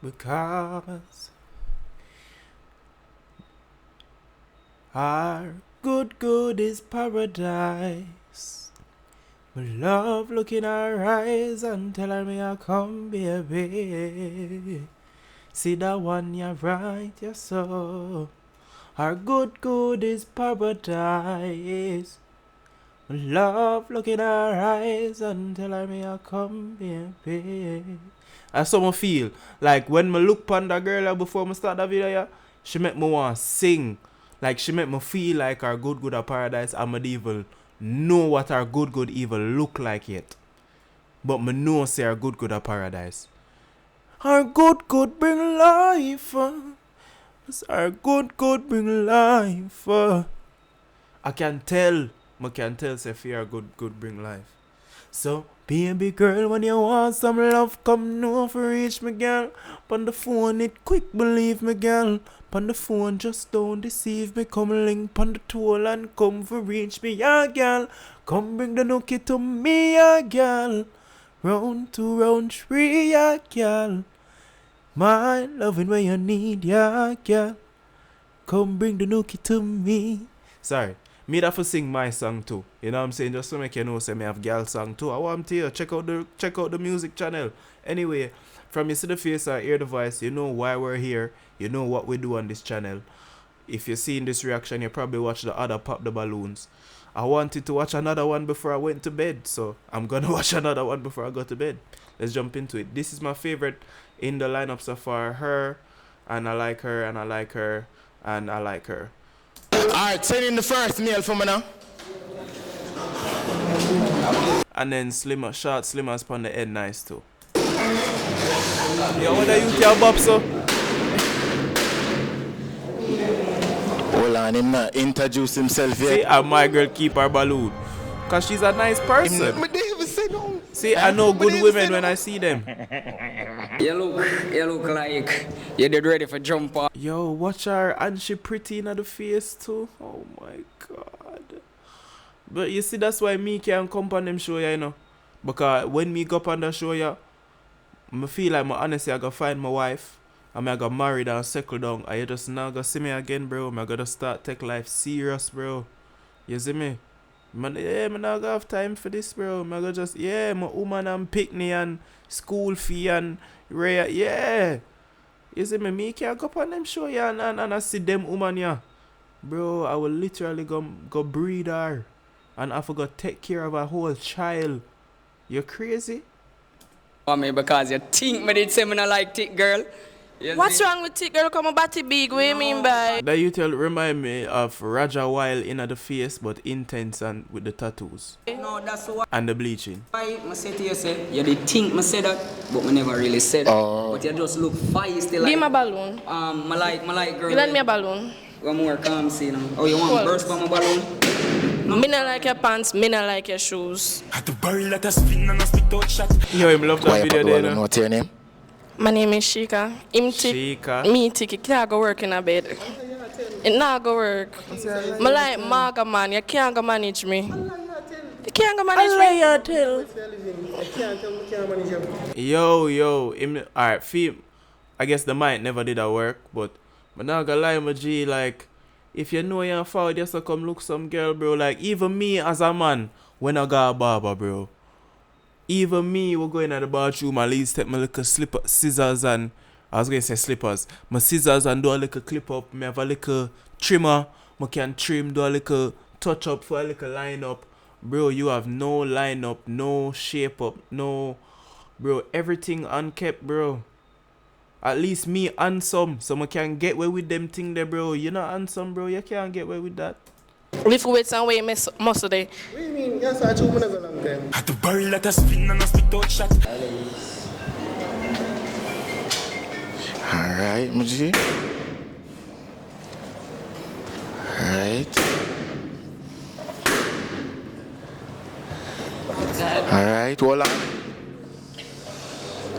Because our good is paradise. My love, look in her eyes and tell her me I come, baby. See that one, you're right, you're so. Our good is paradise. My love, look in her eyes and tell her me I come, baby. That's how I feel. Like when I look upon that girl before I start the video, yeah, she make me want to sing. Like she make me feel like our good of paradise. I'm not even know what our good even look like yet. But me know say our good of paradise. Our good bring life. Our good bring life. I can tell say fear good bring life. So baby girl, when you want some love, come know for reach me, girl. Pon the phone it quick, believe me, girl. Pon the phone just don't deceive me. Come link pon the toll and come for reach me, yeah, girl. Come bring the nookie to me, yeah, girl. Round 2, round 3, yeah, girl. My loving when you need, yeah, girl. Come bring the nookie to me. Sorry. Me that for sing my song too. You know what I'm saying? Just to make you know say me have girl song too. I want to hear. Check out the music channel. Anyway, from you see the face or hear the voice, you know why we're here. You know what we do on this channel. If you're seeing this reaction, you probably watch the other Pop the Balloons. I wanted to watch another one before I went to bed, so I'm gonna watch another one before I go to bed. Let's jump into it. This is my favorite in the lineup so far. Her, and I like her, and I like her, and I like her. Alright, send in the first mail for me now. And then short slimmers upon the head nice too. Yo, what are you care about, so? Hold on, him not introduce himself yet. See, my girl keep her balloon. Cause she's a nice person. See, I know good women when I see them. You look like you did ready for jump off. Yo, watch her, and she pretty in the face too. Oh my god. But you see, that's why me can't come on them show, you know. Because when me go up on the show, yeah, I feel like my honestly I gotta find my wife. And I gotta marry and settle down. And you just now gonna see me again, bro. I gotta start take life serious, bro. You see me? Man, yeah, I not gonna have time for this, bro. I gotta just, yeah, my woman and picnic and school fee and rare, yeah. You see me can't go up on them show, yeah, and I see them woman, yeah. Bro, I will literally go breed her. And I forgot take care of a whole child. You crazy? For me because you think me did say me not like thick girl. What's wrong with thick girl? Come on, body big. What you mean by? That you tell remind me of Raja Wild in the face, but intense and with the tattoos. No, that's why. And the bleaching. I say to you, say, you did think me say that, but me never really said that. But you just look feisty like. Give me a balloon. I like girl. You lend me a balloon. One more calm, see now. Oh, you want to burst from a balloon? No. Me not like your pants, me not like your shoes. At the barrel that has spin and a spit out shot. Yo, him love that video there, no? What's your name? My name is Shika. Shika. Me tick, it can't go work in a bed. It not go work. Me like Marga man, you can't go manage me. You can't go manage me. Yo, alright, feel. I guess the mic never did that work, but I'm not gonna lie, my G, like, if you know you're forward, just to come look some girl, bro. Like, even me as a man, when I got a barber, bro. Even me, we're going to the bathroom, at least take my little scissors and, I was going to say slippers, my scissors and do a little clip up. Me have a little trimmer, I can trim, do a little touch up for a little line up. Bro, you have no line up, no shape up, no, bro, everything unkept, bro. At least me handsome, so I can get away with them thing there, bro. You're not handsome, bro, you can't get away with that. Lift weights and weigh muscle day. What do you mean? Yes, I told you long time. At the barrel that has spin and a spit out shot. Alright, Muji. Alright. Alright, hold on.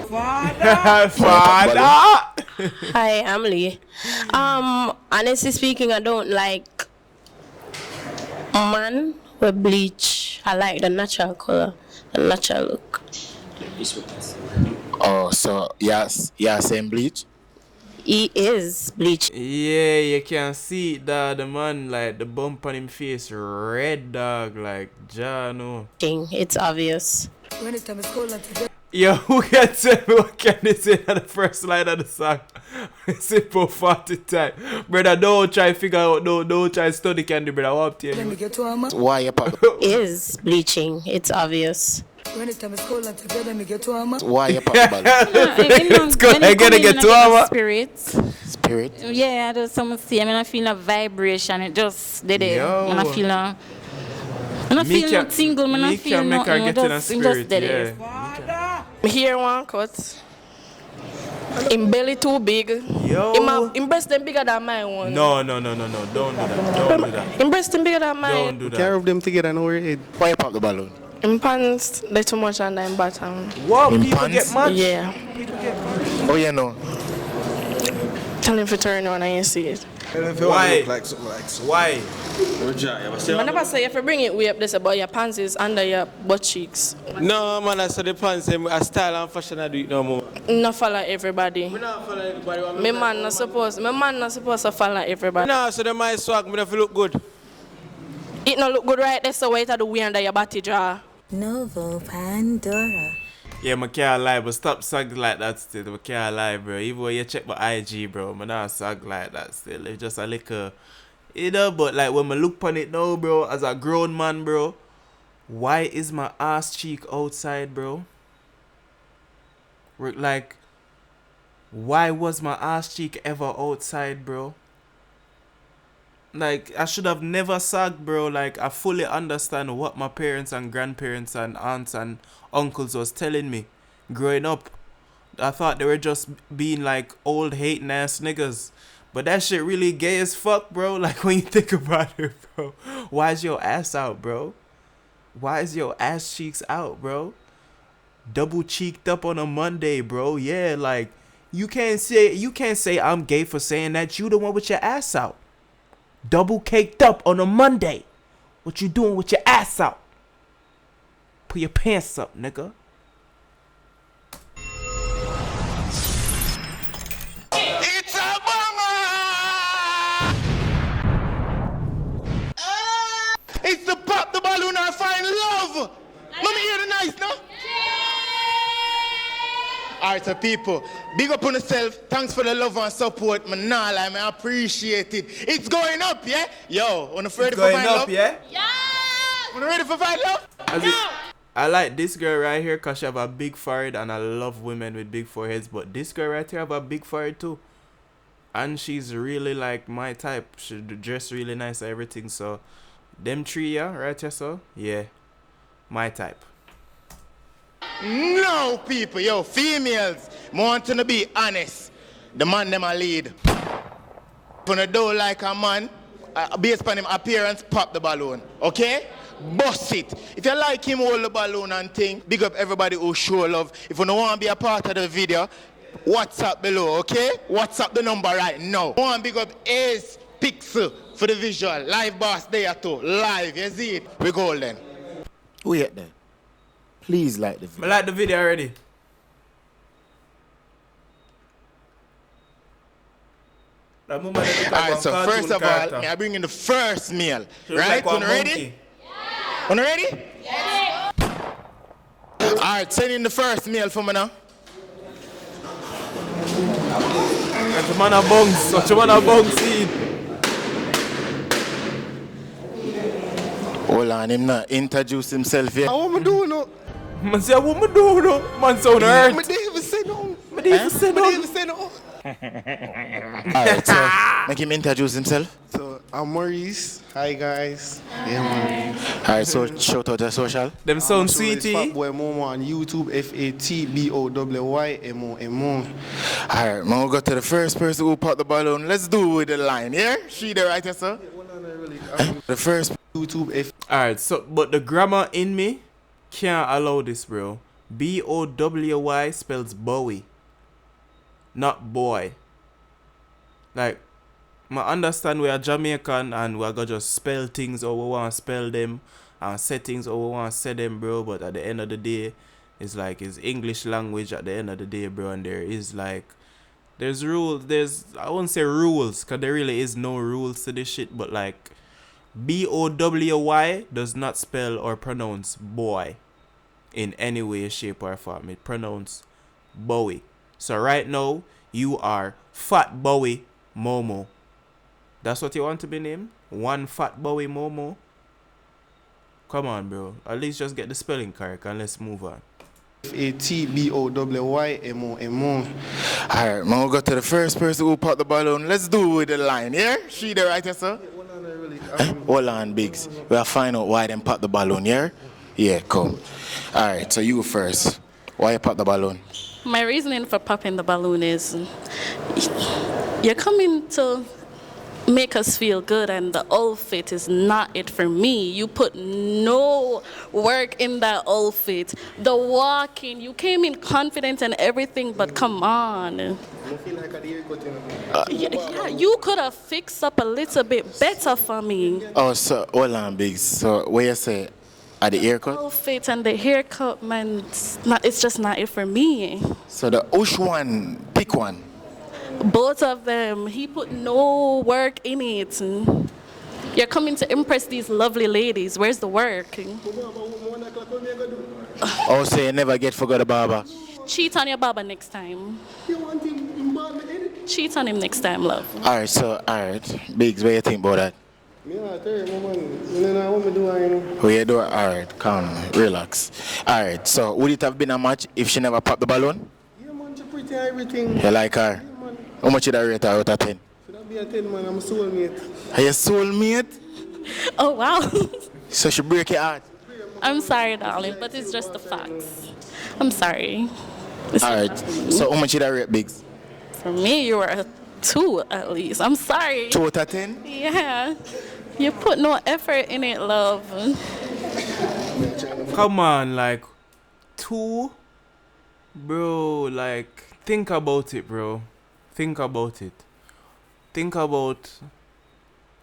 Father! Hi, I'm Lee. Honestly speaking, I don't like man with bleach. I like the natural color, the natural look. Oh, so yes, yeah, same bleach. He is bleach. Yeah, you can see it, dog. The man, like, the bump on him face red, dog. Like, Jano. It's obvious. Yo, who can tell me what can they say at the first line of the song? Simple 40 time. Brother, don't try to figure out, don't try to study candy, brother. What tell you? Why you pop? Is bleaching. It's obvious. Why you pop the balloon? It's good. I gotta get to him. Spirit. Yeah, there's some see. I mean, I feel a vibration. It just did it. Yo. And I feel a. I'm not feeling no tingle. I'm not feeling make her get in a just spirit, did yeah. it. Here one cut. Him belly too big. Yo. Him breast them bigger than my one. No. Don't do that. Don't do that. Him breast them bigger than mine. Don't do Can't that. rub them together and over your head. Why you pop the balloon? Him pants they too much under him bottom. What? In People pants? get mad? Yeah. Oh, you know. Tell him to turn on and you see it. Why? Why? I never say if you bring it way up this about your pants is under your butt cheeks. No, man, I saw the pants. A style and fashion, I do it no more. Not follow everybody. I don't follow anybody. My man not supposed to follow everybody. No, so them my swag, me don't feel look good. It not look good right there, so wait till the way under your body jaw. Novo Pandora. Yeah, I can't lie, but stop sagging like that still. I can't lie, bro. Even when you check my IG, bro, I not sag like that still. It's just a little, you know, but like when I look on it now, bro, as a grown man, bro, why is my ass cheek outside, bro? Like, why was my ass cheek ever outside, bro? Like, I should have never sagged, bro. Like, I fully understand what my parents and grandparents and aunts and uncles was telling me growing up. I thought they were just being like old hating ass niggas. But that shit really gay as fuck, bro. Like, when you think about it, bro. Why is your ass out, bro? Why is your ass cheeks out, bro? Double cheeked up on a Monday, bro. Yeah, like, you can't say I'm gay for saying that. You the one with your ass out. Double caked up on a Monday. What you doing with your ass out? Put your pants up, nigga. It's a banger! It's the pop the balloon and find love! Let me hear the nice, no? Alright, so people, big up on yourself. Thanks for the love and support. Man, nah, like, I appreciate it. It's going up, yeah? Yo, wanna ready for find love? Yeah? Wanna ready for find love? I like this girl right here because she have a big forehead and I love women with big foreheads. But this girl right here have a big forehead too. And she's really like my type. She dress really nice and everything. So, them three, yeah, right here, so? Yeah, my type. No, people, yo, females, want to be honest. The man them a lead. Gonna do like a man, based on him appearance, pop the balloon, okay? Bust it. If you like him, hold the balloon and thing. Big up everybody who show love. If you don't want to be a part of the video, WhatsApp below, okay? WhatsApp the number right now. Want big up Ace Pixel for the visual. Live boss there too. Live, you see it? We golden. Who yet there? Please like the video. I like the video already. Alright, so first of all, I bring in the first meal. Right? Like You ready? You ready? Yes. Alright, send in the first meal for me now. Such a man a bungs. Such a man a bungs seed. Hold on, him not introduce himself yet. What am I doing now? Man say, what me do no? Man sound hurt. I didn't even say no. I didn't even say no. I didn't even say no. Alright, so make him introduce himself. So, I'm Maurice. Hi, guys. Yeah, man. Alright, so shout out to social. Them sound So it's sweetie. Fatboy Momo on YouTube, FATBOYMOMO. Alright, man, we'll go to the first person who popped the balloon. Let's do it with the line, yeah? She there, right, yes, sir? The first YouTube, Alright, so but the grammar in me can't allow this, bro. BOWY spells Bowie, not boy. Like, I understand we are Jamaican and we are gonna just spell things or we want to spell them and say things or we want to say them, bro. But at the end of the day, It's like it's English language at the end of the day, bro. And there is like there's rules. I won't say rules, cause there really is no rules to this shit. But like BOWY does not spell or pronounce boy in any way, shape, or form. It pronounce Bowie. So right now you are Fat Bowie Momo. That's what you want to be named? One Fat Bowie Momo? Come on, bro. At least just get the spelling correct and let's move on. FATBOWYMOMO. Alright, I'm gonna go to the first person who popped the balloon. Let's do it with the line, yeah? She the right, sir? Hold on, Biggs. We'll find out why them pop the balloon, yeah? Yeah, cool. Alright, so you first. Why you pop the balloon? My reasoning for popping the balloon is you're coming to make us feel good, and the outfit is not it for me. You put no work in that outfit. The walking, you came in confident and everything, but come on. Yeah, you could have fixed up a little bit better for me. Oh, so hold on, Biggs. So what you say? At the haircut? Outfit and the haircut, man, it's just not it for me. So the Ush one, pick one. Both of them. He put no work in it. You're coming to impress these lovely ladies. Where's the work? Oh, so you never get forgot the barber? Cheat on your barber next time. Cheat on him next time, love. Alright. Biggs, what do you think about that? What you do? Alright, calm, relax. Alright, so would it have been a match if she never popped the balloon? Yeah, man, she pretty everything. You like her? How much did I rate her out of 10? Should that be a 10, man? I'm a soulmate. Are you soulmate? Oh, wow. So she break your heart? I'm sorry, darling, but it's just the facts. I'm sorry. Alright, so how much did I rate Biggs? For me, you were a 2 at least. I'm sorry. 2 out of 10? Yeah. You put no effort in it, love. Come on, like 2? Bro, like think about it, bro. Think about it. Think about,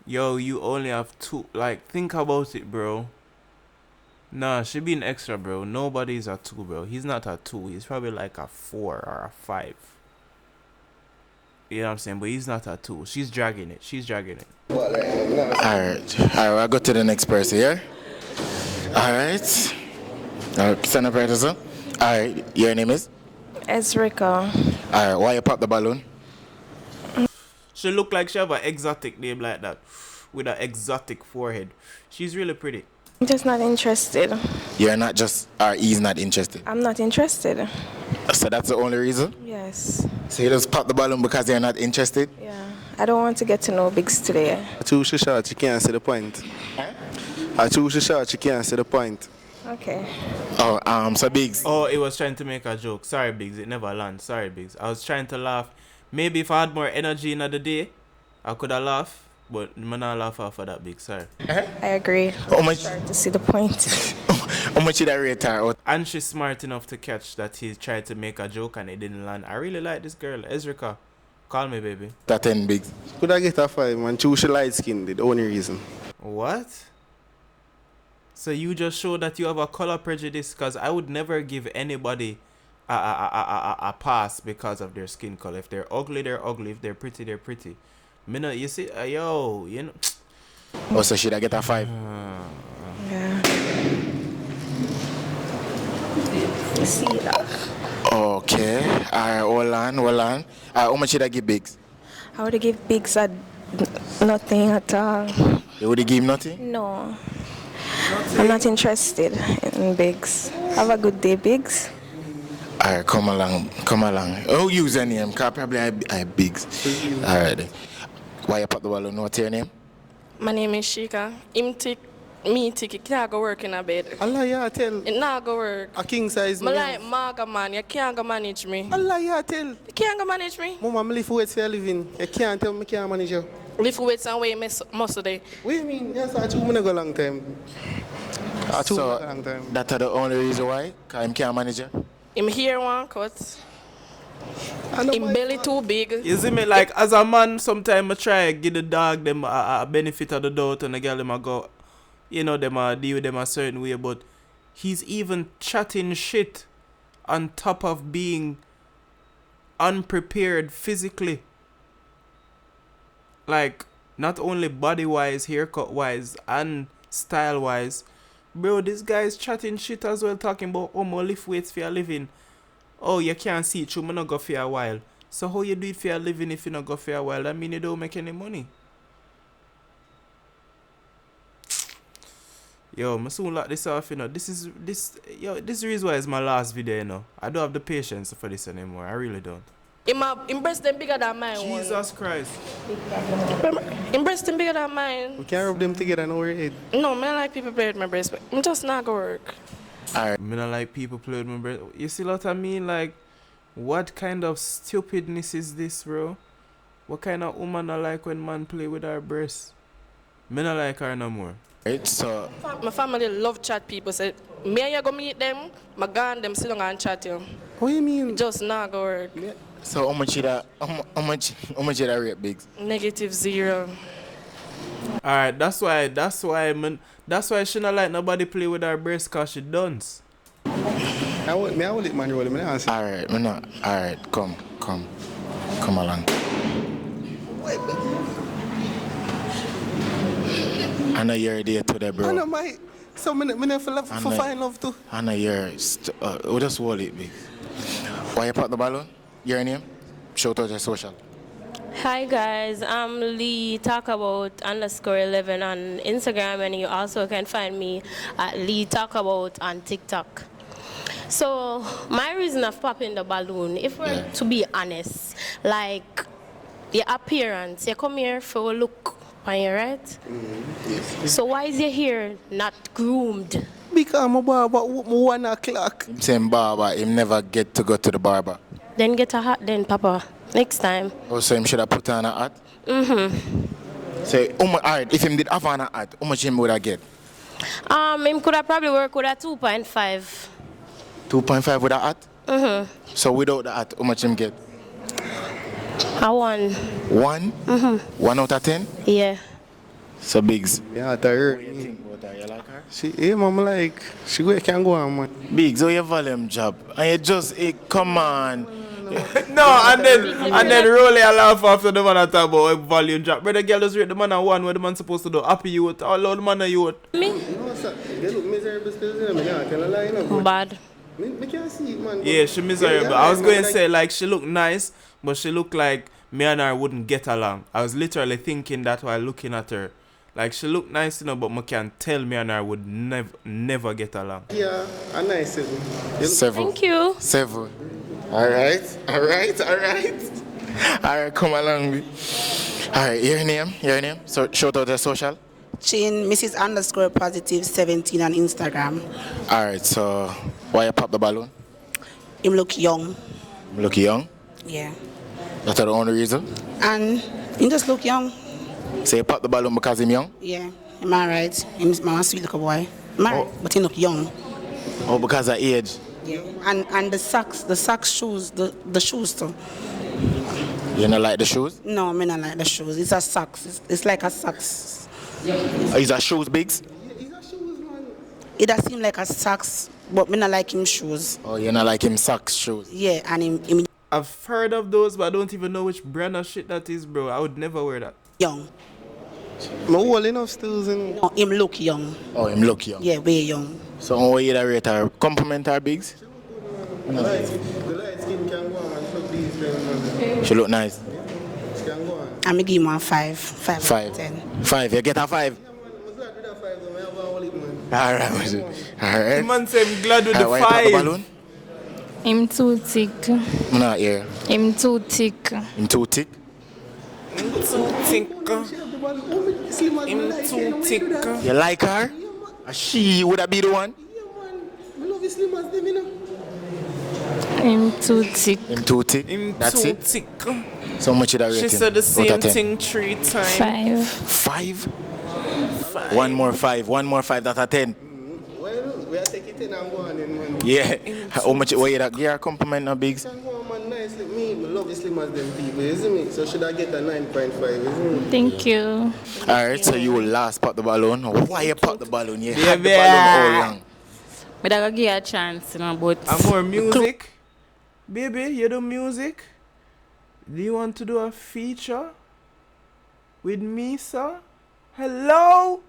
yo, you only have 2. Like, think about it, bro. Nah, she being extra, bro. Nobody's a 2, bro. He's not a 2. He's probably like a 4 or a 5. You know what I'm saying? But he's not a 2. She's dragging it. Alright, I'll go to the next person, yeah? Alright. Stand up right, sir. Alright, your name is? Ezrika. Alright, why you pop the balloon? She look like she have an exotic name like that. With an exotic forehead. She's really pretty. I'm just not interested. You're not just, or he's not interested? I'm not interested. So that's the only reason? Yes. So you just pop the balloon because you're not interested? Yeah. I don't want to get to know Biggs today. I choose the shot, you can't see the point. I choose the shot, you can't see the point. Okay. Oh, so Biggs. Oh, it was trying to make a joke. Sorry, Biggs. It never landed. Sorry, Biggs. I was trying to laugh. Maybe if I had more energy in the day, I could have laughed. But I'm not laugh off of that, Big. Sorry. I agree. How much? Start to see the point. How much did I rate her? And she's smart enough to catch that he tried to make a joke and it didn't land. I really like this girl, Ezrika. Call me, baby. That 10 Biggs. Could I get a 5, man? Choose the light skin, the only reason. What? So you just show that you have a color prejudice? Because I would never give anybody a pass because of their skin color. If they're ugly, they're ugly. If they're pretty, they're pretty. You see, yo, you know. Oh, so should I get a 5? Yeah. You see that? Okay. Hold on. How much should I give Biggs? I would give Biggs nothing at all. You would give him nothing? No. I'm not interested in Biggs. Have a good day, Biggs. Alright, come along. Oh, username, because probably I Biggs. Alright. Why you put the balloon? What's your name? My name is Shika. It can't go work in a bed. Allah, yeah, tell. It not go work. A king size I like Maga, man. You can't go manage me. Allah, yeah, tell. You can't go manage me. Mama, I'm live weights for a living. You can't tell me can't manage you. Lift weights and weigh muscle day. What do you mean? Yes, I choose me go long time. So, that's the only reason why? Because I can't manage you? Him here one cut. Him belly too big. You see me, like, as a man, sometimes I try to give the dog them a benefit of the doubt and the girl them a go, you know, them a deal with them a certain way, but he's even chatting shit on top of being unprepared physically. Like, not only body-wise, haircut-wise, and style-wise. Bro, this guy's chatting shit as well, talking about, oh, more lift weights for your living. Oh, you can't see it through, me not go for a while. So how you do it for your living if you not go for a while? That mean you don't make any money. Yo, I soon lock this off, you know. This is the reason why it's my last video, you know. I don't have the patience for this anymore. I really don't. Him breast them bigger than mine. Jesus Christ. Him breast them bigger than mine. We can't rub them together and over head. No, man, like people play with my breast, but I'm just not gonna work. Alright. I don't like people play with my breast. You see what I mean? Like, what kind of stupidness is this, bro? What kind of woman I like when man play with her breasts? Me not like her no more. It's My family love chat people. Say, me and you go meet them, my gun them sit down and chat you. What do you mean? It just not gonna work. Yeah. so how much you that rate, Biggs? -0. Alright, that's why she not like nobody play with her breast cause she dance. I will let man roll him. Alright, me not. Alright, come along. I know you're there today, bro. I know my. So me for find love too. I know you're. We'll just hold it, Biggs. Why you pop the balloon? Your name? Shout out your social. Hi guys, I'm Lee Talk About _11 on Instagram, and you also can find me at Lee Talk About on TikTok. So my reason of popping the balloon, if we're to be honest, like your appearance, you come here for a look, are you right? Yes. So why is your hair not groomed? Because my barber 1 o'clock. Him saying barber, him never get to go to the barber. Then get a hat then, Papa. Next time. Oh, so him should have put on a hat? Say, alright, if him did have on a hat, how much him would I get? Him could have probably worked with a 2.5. 2.5 with a hat? So without the hat, how much him get? A 1. 1? 1 out of 10? Yeah. So Biggs. Yeah, I heard. What do you think about her? You like her? She, mama, like, she can go on, man. Biggs, how you volume job? And you just, come on. No, and then Rolly a laugh after the man talk about volume drop. Brother girl just rate the man at 1 where the man supposed to do. Happy youth, all the man a youth. Me? You know, sir, they look miserable still, you know, I can't lie, you know. Bad. Me can't see it, man. Yeah, she miserable. I was going to say, like, she look nice, but she look like me and her wouldn't get along. I was literally thinking that while looking at her. Like, she look nice, you know, but I can tell me and her would never get along. Yeah, a nice 7. Seven. Thank you. 7. Alright. Alright, come along. Alright, your name? So shout out the social. Chin, Mrs. _ +17 on Instagram. Alright, so why you pop the balloon? Him look young. Look young? Yeah. That's the only reason? And he just look young. So you pop the balloon because him young? Yeah. Am I right? Him's my sweet little boy. Married, but he look young. Oh, because of age? Yeah. And the socks shoes, the shoes too. You don't like the shoes? No, I not like the shoes. It's a socks. It's like a socks. Is that shoes, Biggs? It does seem like a socks, but me not like him shoes. Oh, you not like him socks shoes? Yeah, and him I've heard of those, but I don't even know which brand of shit that is, bro. I would never wear that. young. My whole enough stills in. No, him look young. Oh, him look young? Yeah, way young. So how you rate her? Compliment her, Biggs? The light skin can go on and look these things. She look nice? She can go on. I'm going to give him a 5. 5 out of 10. 5, you get a 5? I'm glad with that 5, though. I have a whole man. Alright. The man say I'm glad with the Why you pop the 5. balloon? Him too thick. I'm not here. Him too thick. Him too thick? Him too thick. Him too thick. You like her? She would have be the one? Yeah, man. I love his slim as them, you know. Him too thick. Him too thick? Him That's too it? thick. So much did I rate She him? said the Out same of 10? thing 3 times. 5. 5? 1 more 5. 1 more 5, that's a 10. Well, we are taking 10 and go on then, man. Yeah. How much were you that? Yeah, compliment her, Biggs. Can go on, man. Nice. Like me, I love his slim as them people, isn't it? So should I get a 9.5, isn't it? Thank you. Alright, so you will last pop the balloon. Why you pop the balloon? You Yeah, had the balloon all long. But I gotta give you a chance, you know, but... And more music? Baby, you do music? Do you want to do a feature with me, sir? Hello?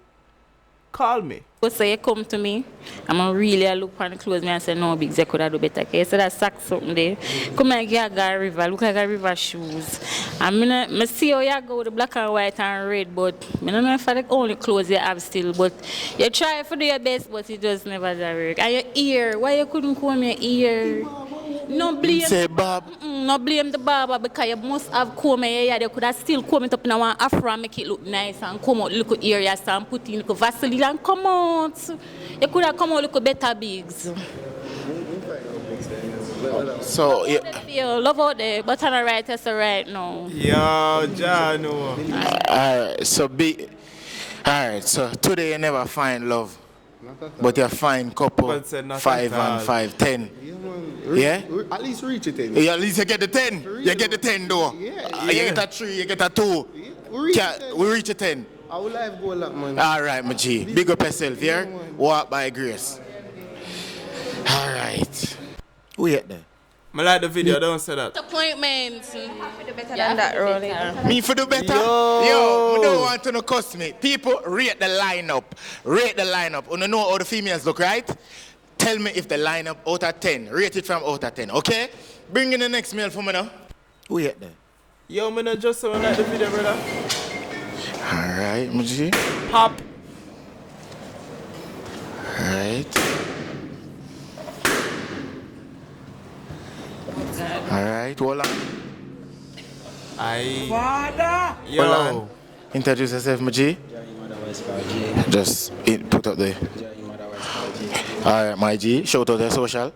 Call me. So you come to me, I'm gonna really look on the clothes me and say, no, Big Zay could have do better. Okay, so that sack something there. Come and get a river, look like a river shoes. I see how you go with the black and white and red, but I don't know if that's the only clothes you have still. But you try to do your best, but it just never does work. And your ear, why you couldn't comb your ear? No blame. Say Bob. No blame the barber because you must have comb your ear. You could have still comb it up in one afro and make it look nice and come out little areas and put in little Vaseline and come out. You could have come out little better bigs. So yeah. Love out there, but I'm not right as right now. Yo, Jano. Alright, so alright, so today you never find love. But you find couple 5 and 5, 10. Yeah? At least reach it 10. Yeah, at least you get the 10. You get the 10 though. Yeah. You get a 3, you get a 2. We reach a 10. Our life go a lot, man. Alright, my G. Big up yourself, yeah? Walk by grace. Alright. Who yet there? I like the video, don't say that. Appointments. Better than that, rolling. Me for do better? Yo, I don't want to no cuss me. People rate the lineup. Rate the lineup. You know how the females look, right? Tell me if the lineup out of 10. Rate it from out of 10, okay? Bring in the next male for me now. Who yet there? Yo, me not just someone like the video, brother. Alright, Muji. Pop. Alright. Alright, hold on. Father! Yo. Hold on. Introduce yourself, Muji. Just put up there. Alright, my G. Shout out the social.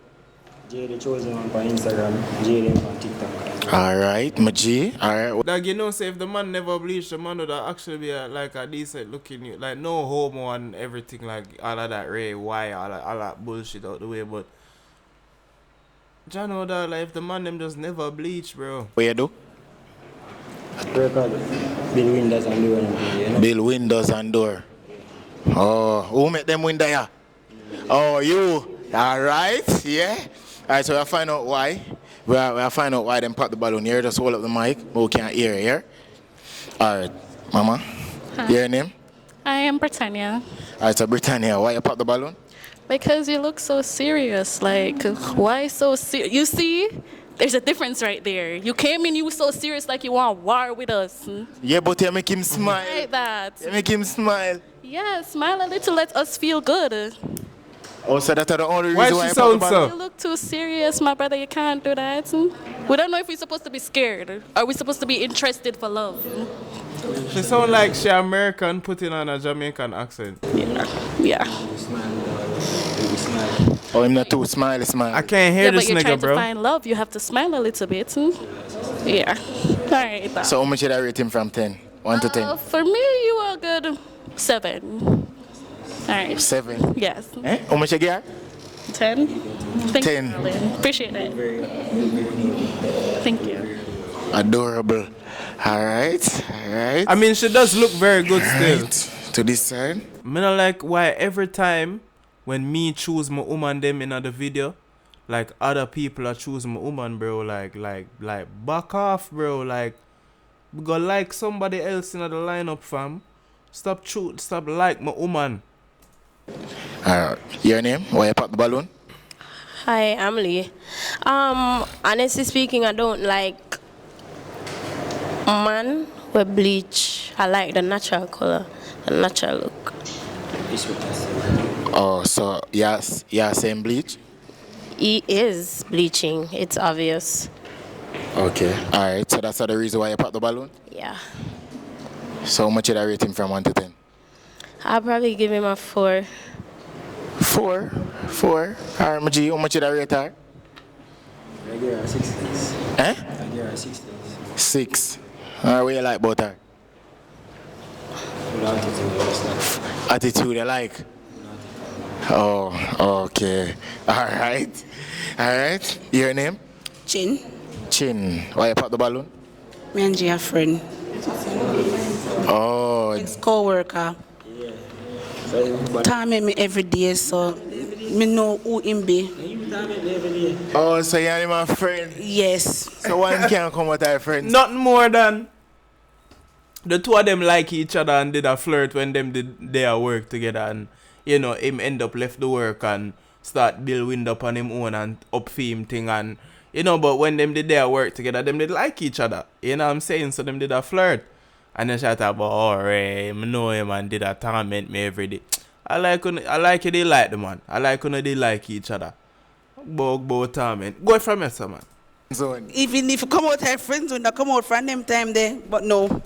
JD Chosen on Instagram, JD on TikTok. Alright, my G. Alright. Like, you know, say if the man never bleached, the man would actually be like a decent looking, like no homo and everything, like all of that Ray, why, all that bullshit out the way, but John know that, like, if the man them just never bleach, bro. What you do? Record, build windows and door. You know? Build windows and door. Oh, who make them window here? Oh, you. Alright, yeah. Alright, so we'll find out why. We'll find out why them pop the balloon here. Just hold up the mic, but we can't hear it here. Alright, Mama. Hi. Your name? I am Britannia. Alright, so Britannia, why you pop the balloon? Because you look so serious. Like, why so serious? You see? There's a difference right there. You came in, you were so serious like you want war with us. Yeah, but you make him smile. Like that. You make him smile. Yeah, smile a little, let us feel good. Oh, so that's the only reason why she sound so? You look too serious, my brother. You can't do that. We don't know if we're supposed to be scared. Are we supposed to be interested for love? She sound like she American putting on a Jamaican accent. Yeah. Oh, I'm not too smiley smile. I can't hear this but you're nigga, trying bro. to find love. You have to smile a little bit. Yeah. All right. So how much did I rate him from 10? 1 to 10? For me, you are good. 7. All right. 7? Yes. Eh? How much you get? 10. Thank 10. you, darling. Appreciate it. Thank you. Adorable. Alright. I mean, she does look very good still. To this side. I mean, like why every time when me choose my woman them in the video, like other people are choosing my woman, bro. Like back off, bro. Like we go like somebody else in the lineup, fam. Stop like my woman. Your name? Why you pop the balloon? Hi, I'm Lee. Honestly speaking, I don't like man with bleach. I like the natural color, the natural look. Oh, so yes, same bleach? He is bleaching, it's obvious. Okay. Alright, so that's the reason why you pop the balloon? Yeah. So how much did I rate him from 1 to 10? I'll probably give him a 4. 4? 4? Alright, my G, how much did I rate her? I give her 6 days. Eh? I give her 6 days. 6. Alright, what you like about her? Attitude I like? Oh, okay. Alright. Your name? Chin. Chin. Why you pop the balloon? Me and G a friend. Oh. Ex co-worker. Time me every day, so me know who him be. Oh, so you're my friend? Yes. So one can't come with our friends? Nothing more than the two of them like each other and did a flirt when them did their work together, and you know him end up left the work and start build window up on him own and up for him thing, and you know, but when them did their work together, them did like each other. You know what I'm saying? So them did a flirt. And then shout about, alright, I know him and did a torment me every day. I like it, they like the man. I like when they like each other. Both torment. Go from here, man. Even if you come out her friends when they come out from them time there, but no.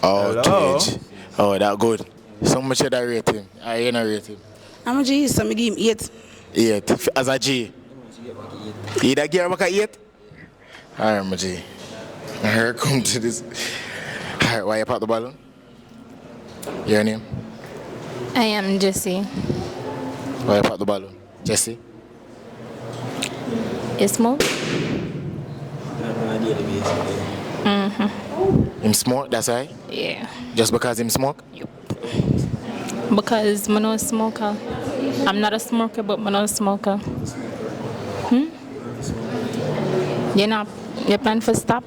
Oh, Cage. Oh, that good. So much should I rate him? I ain't rate him. I'm a G, so I give him 8. 8. As a G. You that gear back at 8? Alright, my G. Here come to this. Alright, why you pop the balloon? Your name? I am Jessie. Why you pop the balloon? Jessie? You smoke? Mm-hmm. Him smoke, that's why? Yeah. Just because him smoke? Yep. Because I'm not a smoker. I'm not a smoker, but I'm not a smoker. You plan for stop?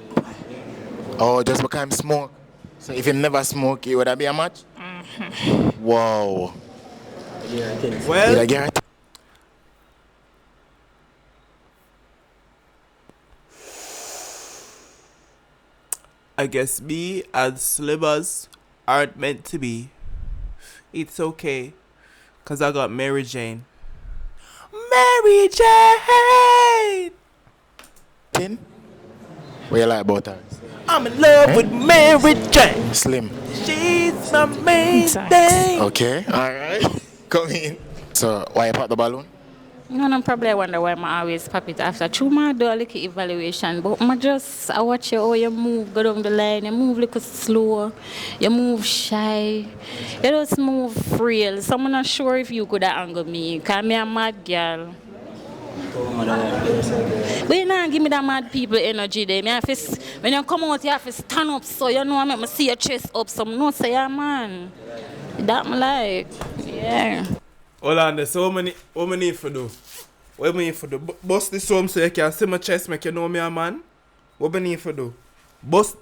Oh, just because him smoke. So if him never smoke, would that be a match? Mm-hmm. Wow. Well, I get it. I guess me and Slivers aren't meant to be. It's okay, cause I got Mary Jane. Mary Jane! Tin? What you like about her? I'm in love with Mary Jane. Slim. She's the main thing. Okay, alright. Come in. So, why you pop the balloon? No, probably I wonder why I always pop it after. True, I do a little evaluation, but I watch you how you move, go down the line, you move a little slow, you move shy, you just move real. So I'm not sure if you could angle me, because I'm a mad girl. But you not give me that mad people energy there. When you come out, you have to stand up so you know I make me see your chest up. So I know say, yeah, man. That me like, yeah. Hold on, there's so many, what we need for do? What we need for do? Bust this home so you can see my chest, make you know me a man. What we need for do? Bust,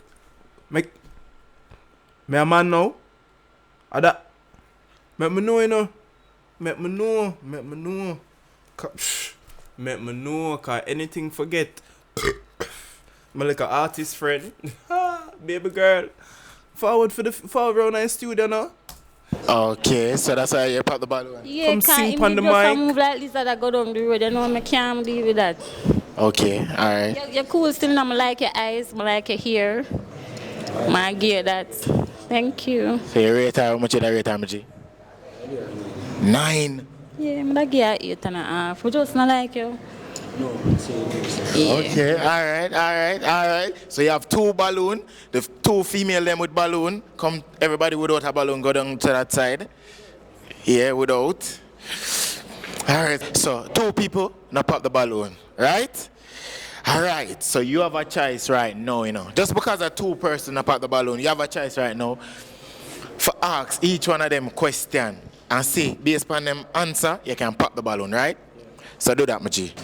make me a man now? Ada, make me know, you know. Make me know. Make me know, cause anything forget. I'm like an artist friend. Baby girl. Forward around in studio now. Okay, so that's why you pop the balloon. Yeah, come sing on the mic. I move like this that I go down the road. You know I can't deal with that. Okay, alright. You're cool still. I like your eyes, I like your hair. I get that. Thank you. So you rate her, how much you rate her, G? 9. Yeah, I give her 8.5. We just not like you. No, yeah. Okay, alright. So you have 2 balloon, the 2 female them with balloon. Come, everybody without a balloon go down to that side. Yeah, without. Alright, so 2 people now pop the balloon, right? Alright, so you have a choice right now, you know. Just because a 2 person now pop the balloon, you have a choice right now for ask each one of them question and see, based on them answer, you can pop the balloon, right? So do that, my G.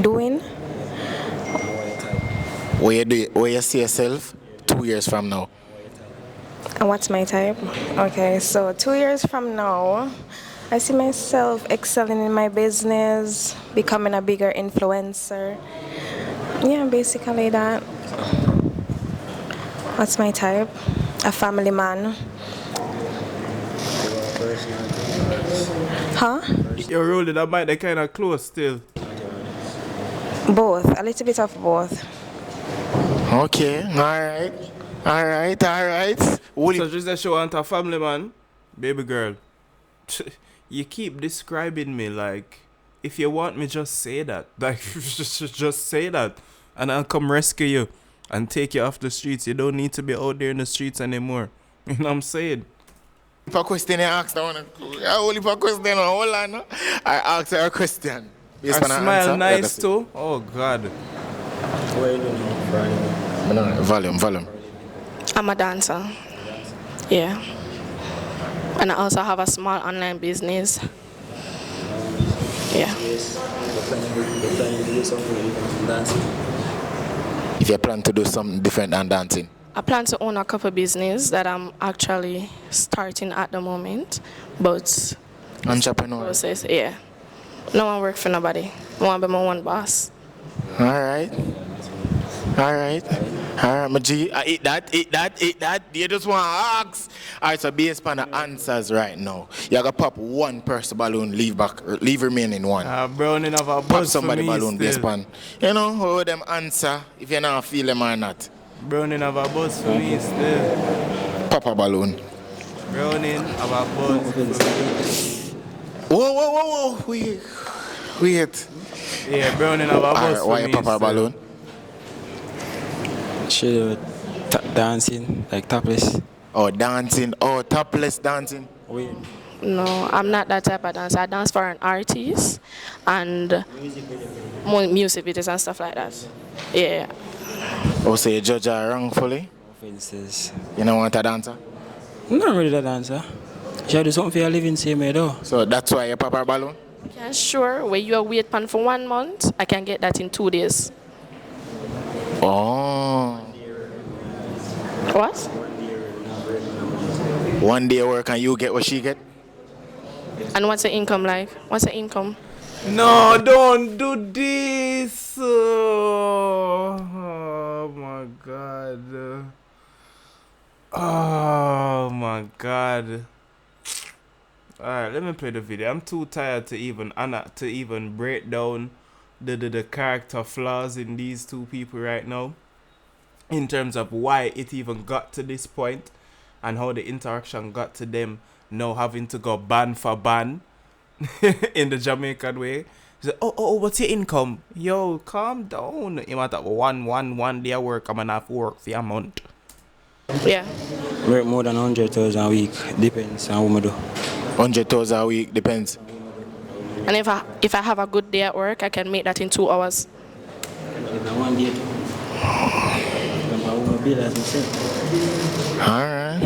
Doing? Where you see yourself 2 years from now? And what's my type? Okay, so 2 years from now, I see myself excelling in my business, becoming a bigger influencer. Yeah, basically that. What's my type? A family man. Huh? You're rolling that mic, they're kind of close still. Both, a little bit of both. Okay, alright. So just that you want a family man, baby girl. You keep describing me like, if you want me, just say that. Like, just say that, and I'll come rescue you and take you off the streets. You don't need to be out there in the streets anymore. You know what I'm saying? If a question I asked, only for a question, hold on. I asked her a question. I smile nice too. Oh God. Volume. I'm a dancer. Yeah. And I also have a small online business. Yeah. If you plan to do something different than dancing. I plan to own a couple business that I'm actually starting at the moment, but entrepreneur process, yeah. No one work for nobody. I want to be my own boss. All right, my G. Eat that. You just want to ask. All right, so based on the answers right now, you gotta pop one person balloon, leave remaining one. Browning of a Pop bus somebody for me balloon based on, you know, how them answer if you not feel them or not. Browning of a bus for me still. Pop a balloon. Browning of a bus. Whoa. Wait. Yeah, browning of a bus for why me you pop a balloon? She dancing, like topless. Oh, dancing. Oh, topless dancing. Weird. No, I'm not that type of dancer. I dance for an artist and music videos and stuff like that. Yeah. Oh, so you judge her wrongfully? Offenses. You don't want a dancer? I'm not really a dancer. She do something for your living same way though. So that's why you pop her balloon? Yeah, sure. Where you are wait pan for 1 month, I can get that in 2 days. Oh. What? 1 day work and you get what she get? And what's the income like? What's the income? No, don't do this. Oh my God. Oh my God. Alright, let me play the video. I'm too tired to even break down the character flaws in these two people right now, in terms of why it even got to this point and how the interaction got to them now having to go ban for ban in the Jamaican way. He said, oh, what's your income? Yo, calm down. You might have one day of work. I'm gonna have to work for a month. Yeah. Work more than 100,000 a week. Depends on what I do. 100,000 a week, depends. And if I have a good day at work, I can make that in 2 hours. One day. Alright.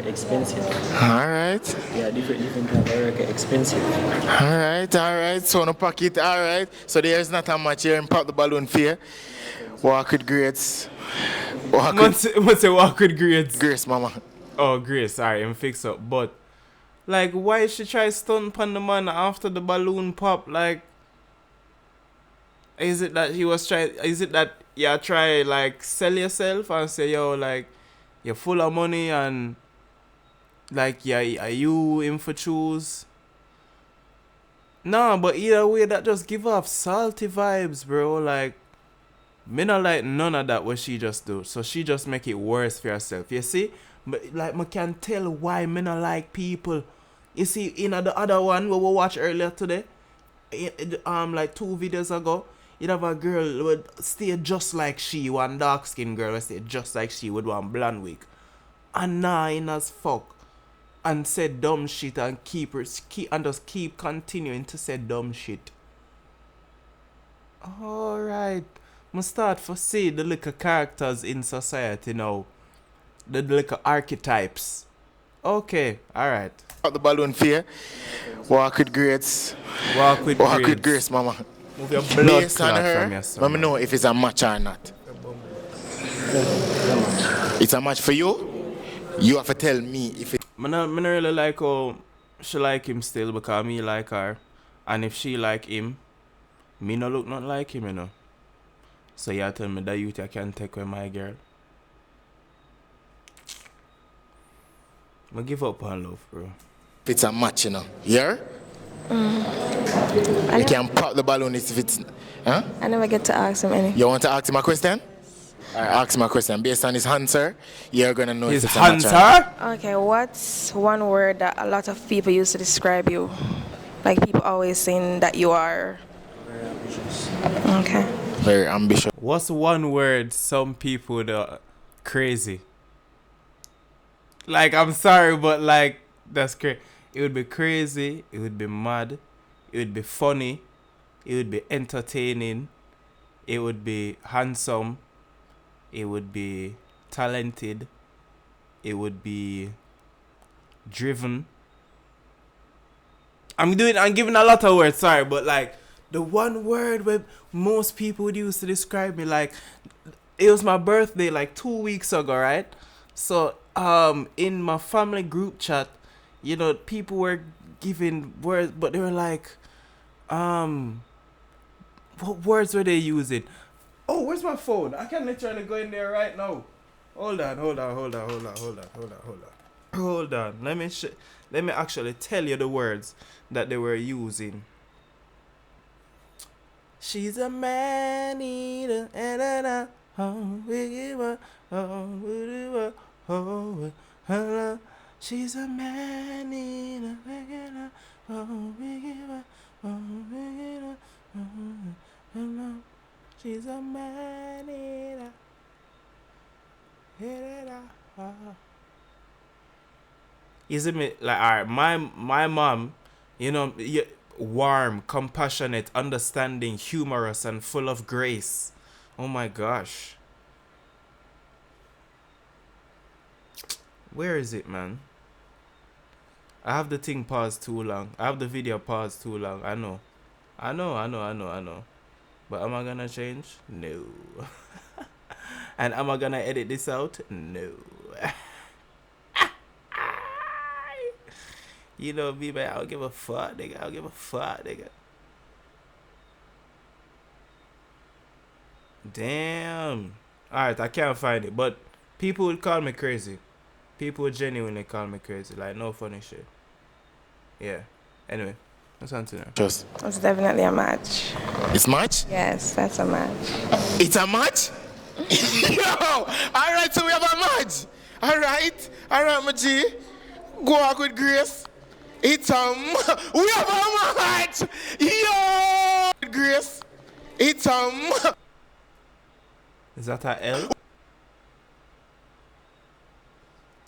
Expensive. Alright. Yeah, different type of work expensive. Alright. So no pocket, alright. So there's not a much here in Pop the Balloon Fair. Walk with grades. What's walk with grades? Grace, mama. Oh, Grace, sorry, I'm fix up. But like, why she try stunt on the man after the balloon pop? Like, is it that you try like sell yourself and say, yo, like, you're full of money and like, yeah, are you in for choose? Nah, but either way, that just give off salty vibes, bro. Like, me not like none of that what she just do. So she just make it worse for herself. You see? But like, me can tell why me not like people. You see, in the other one we watched earlier today, like 2 videos ago, you'd have a girl who would stay just like she, one dark skinned girl would stay just like she with one blonde wig. And nah, in as fuck. And say dumb shit and just keep continuing to say dumb shit. Alright. I start to see the little characters in society now. The little archetypes. Okay, alright. Pop the Balloon Fair. Walk with grades. Walk with Grace, mama. Move your blood Based on clot her, from your son. let me know if it's a match or not. It's a match for you? You have to tell me if it... I don't really like how she like him still because me like her. And if she like him, me no look not like him, you know. So you tell me that youth I can take with my girl. I give up on love, bro. If it's a match, you know. Yeah? You can pop the balloon if it's... Huh? I never get to ask him any. You want to ask him a question? Alright, ask him a question. Based on his answer, you're going to know his if it's a match or not. Okay, what's one word that a lot of people use to describe you? Like people always saying that you are... Very ambitious. Okay. Very ambitious. What's one word some people are crazy? Like, I'm sorry, but like, that's crazy. It would be crazy, it would be mad, it would be funny, it would be entertaining, it would be handsome, it would be talented, it would be driven, I'm giving a lot of words, sorry, but like the one word where most people would use to describe me, like it was my birthday like 2 weeks ago, right? So in my family group chat, you know, people were giving words, but they were like, what words were they using? Oh, where's my phone? I can literally go in there right now. Hold on. Let me actually tell you the words that they were using. She's a man eater, she's a man eater, she's a man eater. You see me, like, alright, my mom, you know, warm, compassionate, understanding, humorous, and full of grace. Oh my gosh. Where is it, man? I have the thing paused too long. I have the video paused too long. I know. But am I gonna change? No. And am I gonna edit this out? No. You know me, man. I don't give a fuck, nigga. Damn. Alright, I can't find it. But people would call me crazy. People would genuinely call me crazy. Like, no funny shit. Yeah. Anyway, let's continue. It's definitely a match. It's match? Yes, that's a match. It's a match? Yo! Alright, so we have a match. Alright, my G. Go out with grace. It's a we have a match. Yo! Grace. It's a Is that a L?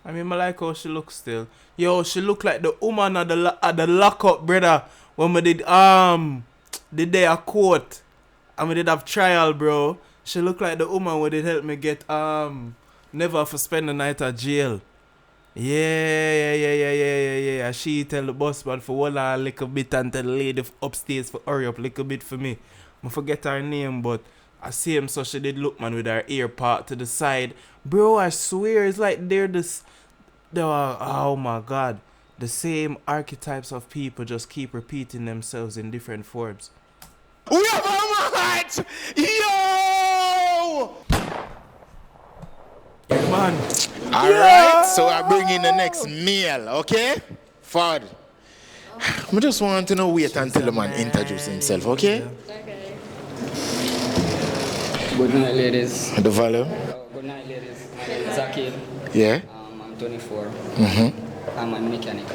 I mean, I like how she looks still. Yo, she look like the woman at the lockup, brother. When we did the day a court, and we did have trial, bro. She look like the woman who did help me get never for spend the night at jail. Yeah. She tell the boss man for hold on a little bit and tell the lady upstairs for hurry up a little bit for me. I forget her name, but I see him, so she did look, man, with her ear part to the side. Bro, I swear, it's like oh my God. The same archetypes of people just keep repeating themselves in different forms. We have a match! Yo! Yeah, man. Alright, so I bring in the next meal, okay? Ford. I just want to wait until the man introduce himself, okay? Good night, ladies. The value? Good night, ladies. My name is Akil. Yeah? I'm 24. Mm-hmm. I'm a mechanic.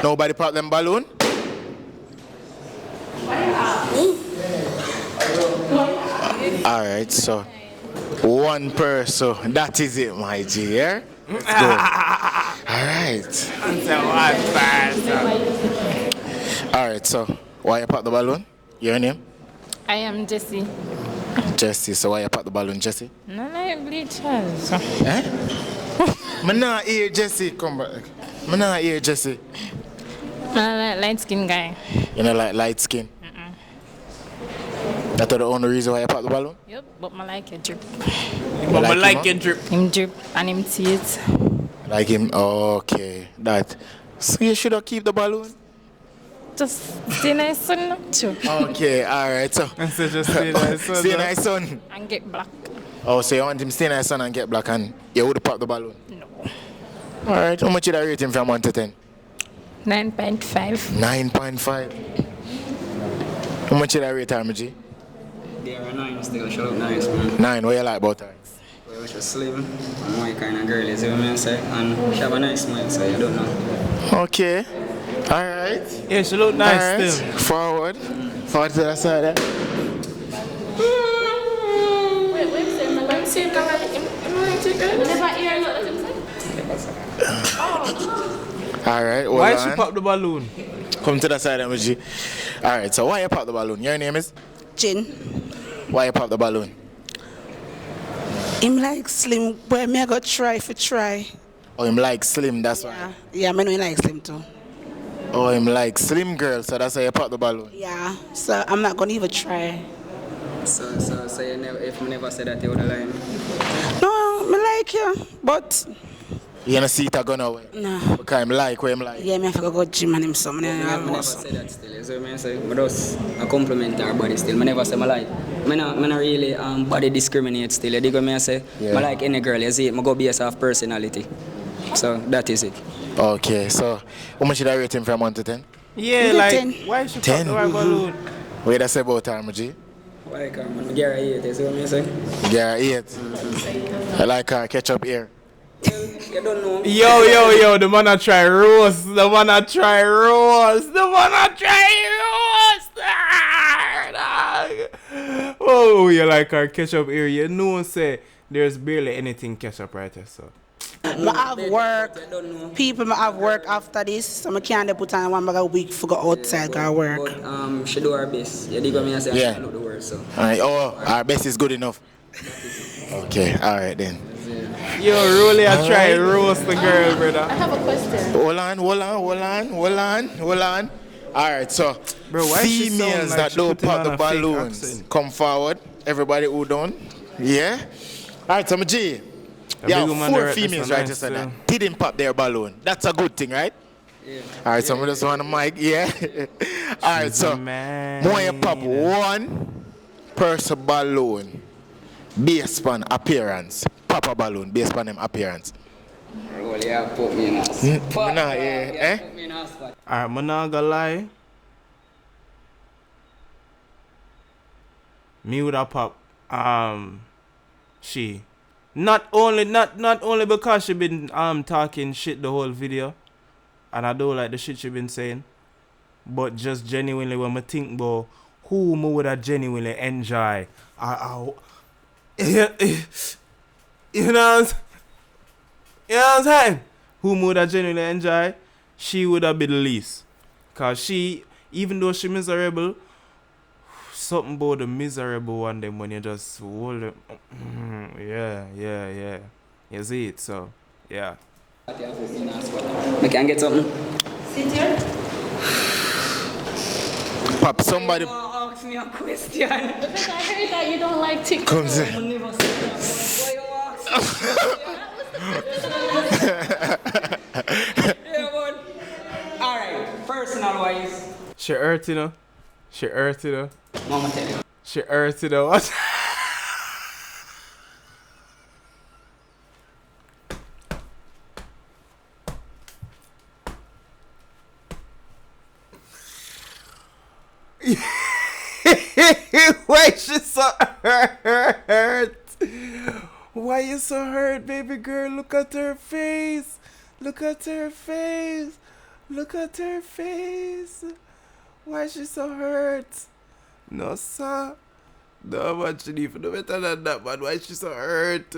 Nobody pop them balloon? Alright, so one person. That is it, my G, yeah? Let's go. Alright. Alright, so why you pop the balloon? Your name? I am Jessie. Jessie, so why you pop the balloon, Jessie? No, like bleachers. Eh? I not hear Jessie. Come back. I not hear Jessie. I like light skin guy. You know, like light skin? That's the only reason why you pop the balloon? Yep, but I like it drip. But I like it drip. Him drip and him see it. Like him? Okay. That. So you should have keep the balloon? Just stay nice son. Sure. Okay, alright. So just stay nice son. Stay nice son. And get black. Oh, so you want him stay nice son and get black and you would pop the balloon? No. Alright, how much you rate him from 1 to 10? 9.5. 9.5. How much you rate her, G? They are 9 still, she look nice, man. 9, what you like about her? Well, she's slim, and my kind of girl is, you know what I say? And she have a nice smile, so you don't know. Okay. Alright. Yeah, she look nice right. still. Forward. Forward to the side there. Alright, why she pop the balloon? Come to the side, MG. Alright, so why you pop the balloon? Your name is? Jin. Why you pop the balloon? Him like slim, but me I got try. Oh, him like slim, that's why? Yeah, I know he like slim too. Oh, him like slim girl, so that's how you pop the balloon. Yeah, so I'm not gonna even try. So you never, if I never said that, you would have lied. No, I like you, but You gonna see it a gun away? no. Because him like where him like. Yeah, me have to go gym and him some. I never said that still. You see what I say? I just a compliment our body still. I never say I like. I not really body discriminate still. You dig what I say? Yeah. I like any girl. You see, I go based off personality. So that is it. Okay, so how much should I rate him from 1 to 10? Yeah, like, why should you pop the right balloon? What did I say about her, G? I like her, man. I get her 8. You see what I say? Yeah, 8. I like her ketchup here. You don't know. Yo, the man a try roast. The man a try roast. Oh, you like our ketchup here. You know, say, there's barely anything ketchup right there, so. I have work. People have work after this, so I can't put on one bag a week for go outside and work. But she do her best. You dig what I say? Yeah. I look the word, so. Alright, our best is good enough. Okay, alright then. Yo, really, I try roast the girl, brother. I have a question. Hold on. Alright, so bro, why she females sound like that she don't put him pop on the a fake balloons, accent? come forward. Everybody who don't. Yeah? Alright, so G. Yeah, big woman 4 there, females that's right nice, to that didn't pop their balloon. That's a good thing, right? Yeah. Alright, so I'm just on the mic, yeah. Alright, so more you pop 1 person balloon based on appearance. Pop a balloon based on them appearance. Well, yeah, put me in a spot. Put me in a spot. Alright, I'm not gonna lie. Me would have pop she. Not only because she been talking shit the whole video. And I don't like the shit she been saying. But just genuinely when I think about who me would have genuinely enjoy. You know what I'm saying? Who would have genuinely enjoy? She would have been the least. Cause she, even though she miserable, something about the miserable one them when you just hold it. Yeah. You see it, so yeah. I can get something. Sit here. Pop, somebody. Ask me a question. Because I heard that you don't like TikTok. Come say. Alright, personal wise. She hurt, you know. Mama tell you. She hurt, you know. What? Why she so hurt? Why you so hurt, baby girl? Look at her face. Why she so hurt? No, sir. No, man, she need to do better than that, man. Why she so hurt?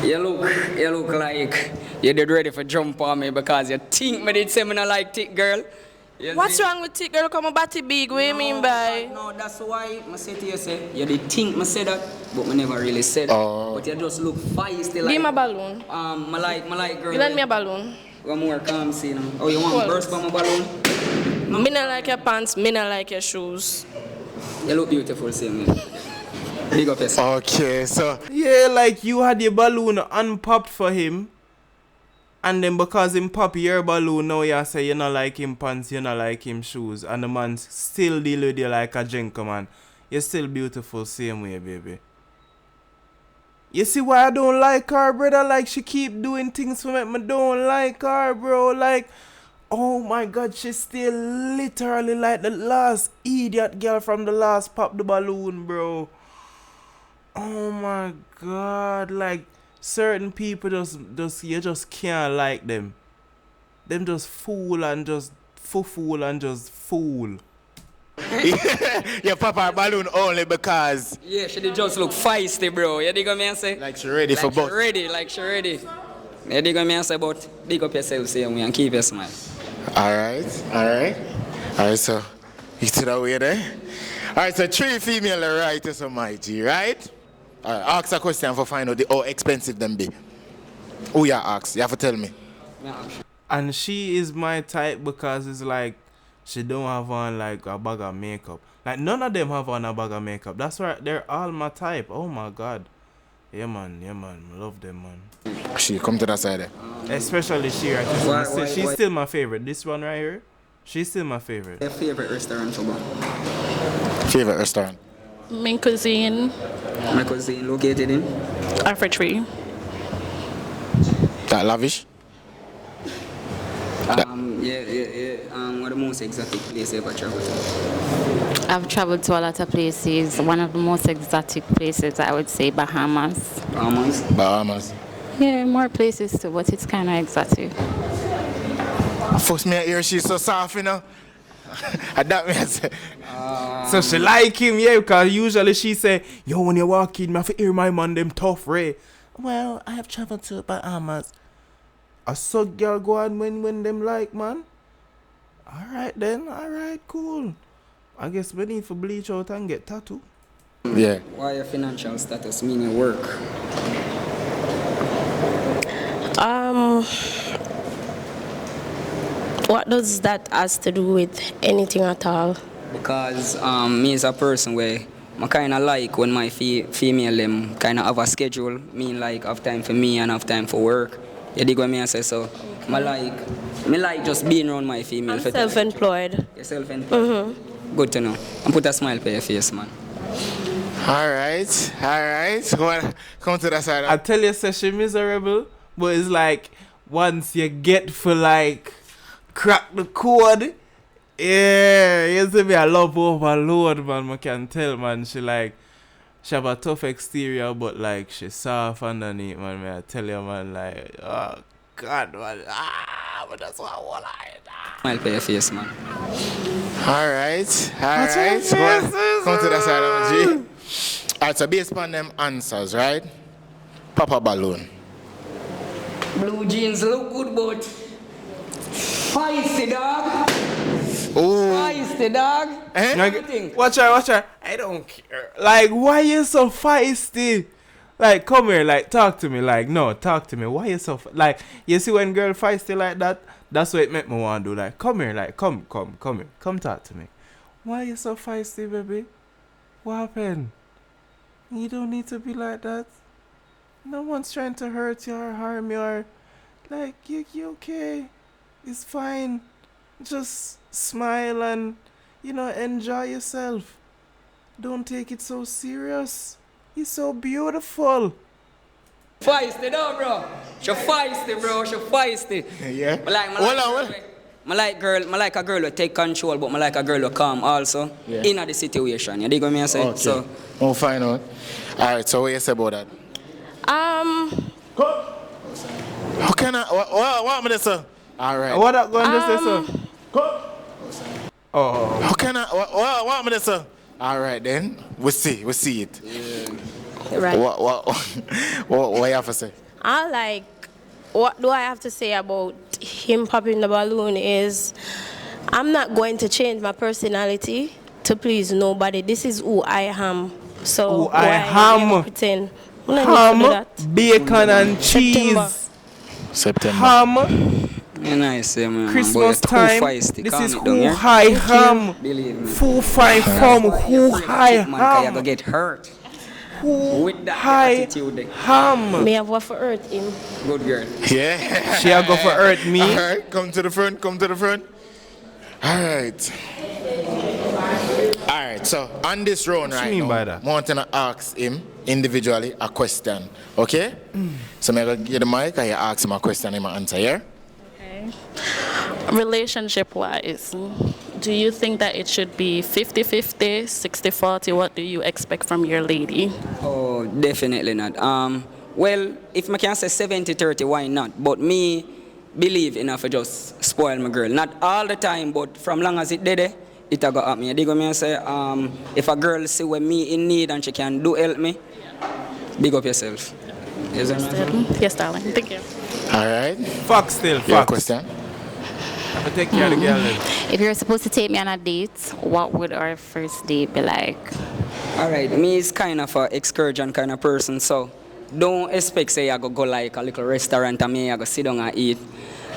You look like you did ready for jump on me because you think me did say me not like thick girl. What's wrong with thick girl? Come on, body big. What you mean by? No, that's why I say to you, say, you did think me say that, but me never really said that. But you just look feisty like. Give me a balloon. I like girl. You lend me a balloon. One more calm see now. Oh, you want to burst by my balloon? Me not like your pants, me not like your shoes. You look beautiful, same me. Big up yourself. Okay, so. Yeah, like you had your balloon unpopped for him. And then because him pop your balloon, now you say you not like him pants, you not like him shoes. And the man still deal with you like a gentleman. You're still beautiful same way, baby. You see why I don't like her, brother? Like she keep doing things for me. I don't like her, bro. Like, oh my God, she's still literally like the last idiot girl from the last pop the balloon, bro. Oh my God, like certain people you just can't like them. Them just fool and just fool and just fool. You pop her balloon only because. Yeah, she did just look feisty, bro. You dig what me say? Like she ready for both. Like she ready. You dig what me say? But big up yourself, same way, and keep your smile. Alright, so you see that way there? Alright, so 3 female right to some mighty, right? Ask a question for find out how expensive them be. Who you ask? You have to tell me. And she is my type because it's like she don't have on like a bag of makeup. Like none of them have on a bag of makeup. That's why they're all my type. Oh my god. Yeah man. I love them man. She come to that side there. Especially she right here. She's still my favorite. This one right here. She's still my favorite. Your favorite restaurant, Chobo? Favorite restaurant? My cuisine. My cuisine located in? Tree. That lavish? What the most exotic place you ever traveled to? I've traveled to a lot of places. One of the most exotic places, I would say, Bahamas. Bahamas. Yeah, more places too, but it's kind of exotic. First me hear she's so soft, you know. That me I say. So she like him, yeah, because usually she say, yo, when you walk in, I have to hear my man them tough, Ray. Well, I have traveled to Bahamas. I saw girl go on when them like, man. Alright then, alright, cool. I guess we need to bleach out and get tattoo. Yeah. Why your financial status meaning work? What does that has to do with anything at all? Because me as a person where I kind of like when my female them kind of have a schedule, mean like have time for me and have time for work. You dig what me I say? So me like just being around my female. I'm self-employed. You're self-employed? Good to know. And put a smile on your face, man. Alright. Come to that side. I tell you, say she miserable, but it's like once you get for like crack the code, yeah, you see me, I love overload, man. I can tell, man. She have a tough exterior, but like she's soft underneath, man. I tell you, man, like, oh God, man, but that's what I want. Smile on your face, man. Alright. Come to that side of G. Alright, so based on them answers, right? Papa Balloon. Blue jeans look good, but feisty, dog. Ooh. Feisty, dog. Like, watch her. I don't care. Like, why you so feisty? Like, come here, like, talk to me. Like, no, talk to me. Why you so like, you see when girl feisty like that? That's what it make me want to do. Like, come here, like, come here. Come talk to me. Why you so feisty, baby? What happened? You don't need to be like that. No one's trying to hurt you or harm you or, like, you okay. It's fine. Just smile and, enjoy yourself. Don't take it so serious. You're so beautiful. Feisty, though, bro. She feisty, bro. She feisty. Yeah. I like a girl who take control, but I like a girl who calm also in the situation. You dig what I say? Okay. So we'll find out. Alright, so what you say about that? How can I? What am I say? Alright. What are going to say, sir? Oh. How can I? What am I say? Alright then. We'll see it. Yeah. Right. What you have to say? What do I have to say about him popping the balloon is I'm not going to change my personality to please nobody. This is who I am. So who I am. Pretend. Ham, bacon and cheese. September. Ham. Nice, man. Christmas time. Feisty. This is who I am. Full fine from who I am. You get hurt. Who with that I attitude. am. May have what for hurt him. Good girl. Yeah. She'll go for hurt me. Alright, come to the front. Alright, so on this round right now, I want to ask him individually a question. Okay? So I'm going to give the mic and you ask him a question and he will answer, yeah? Okay. Relationship-wise, do you think that it should be 50-50, 60-40? What do you expect from your lady? Oh, definitely not. Well, if I can say 70-30, why not? But me believe enough to just spoil my girl. Not all the time, but from long as it did it a go at me. You dig what me say? If a girl see when me in need and she can do help me, big up yourself. Yes, darling. Thank you. Alright. Fuck still. Your question? I take care of the girl then. If you're supposed to take me on a date, what would our first date be like? Alright, me is kind of an excursion kind of person, so don't expect say I go like a little restaurant and me I go sit down and eat.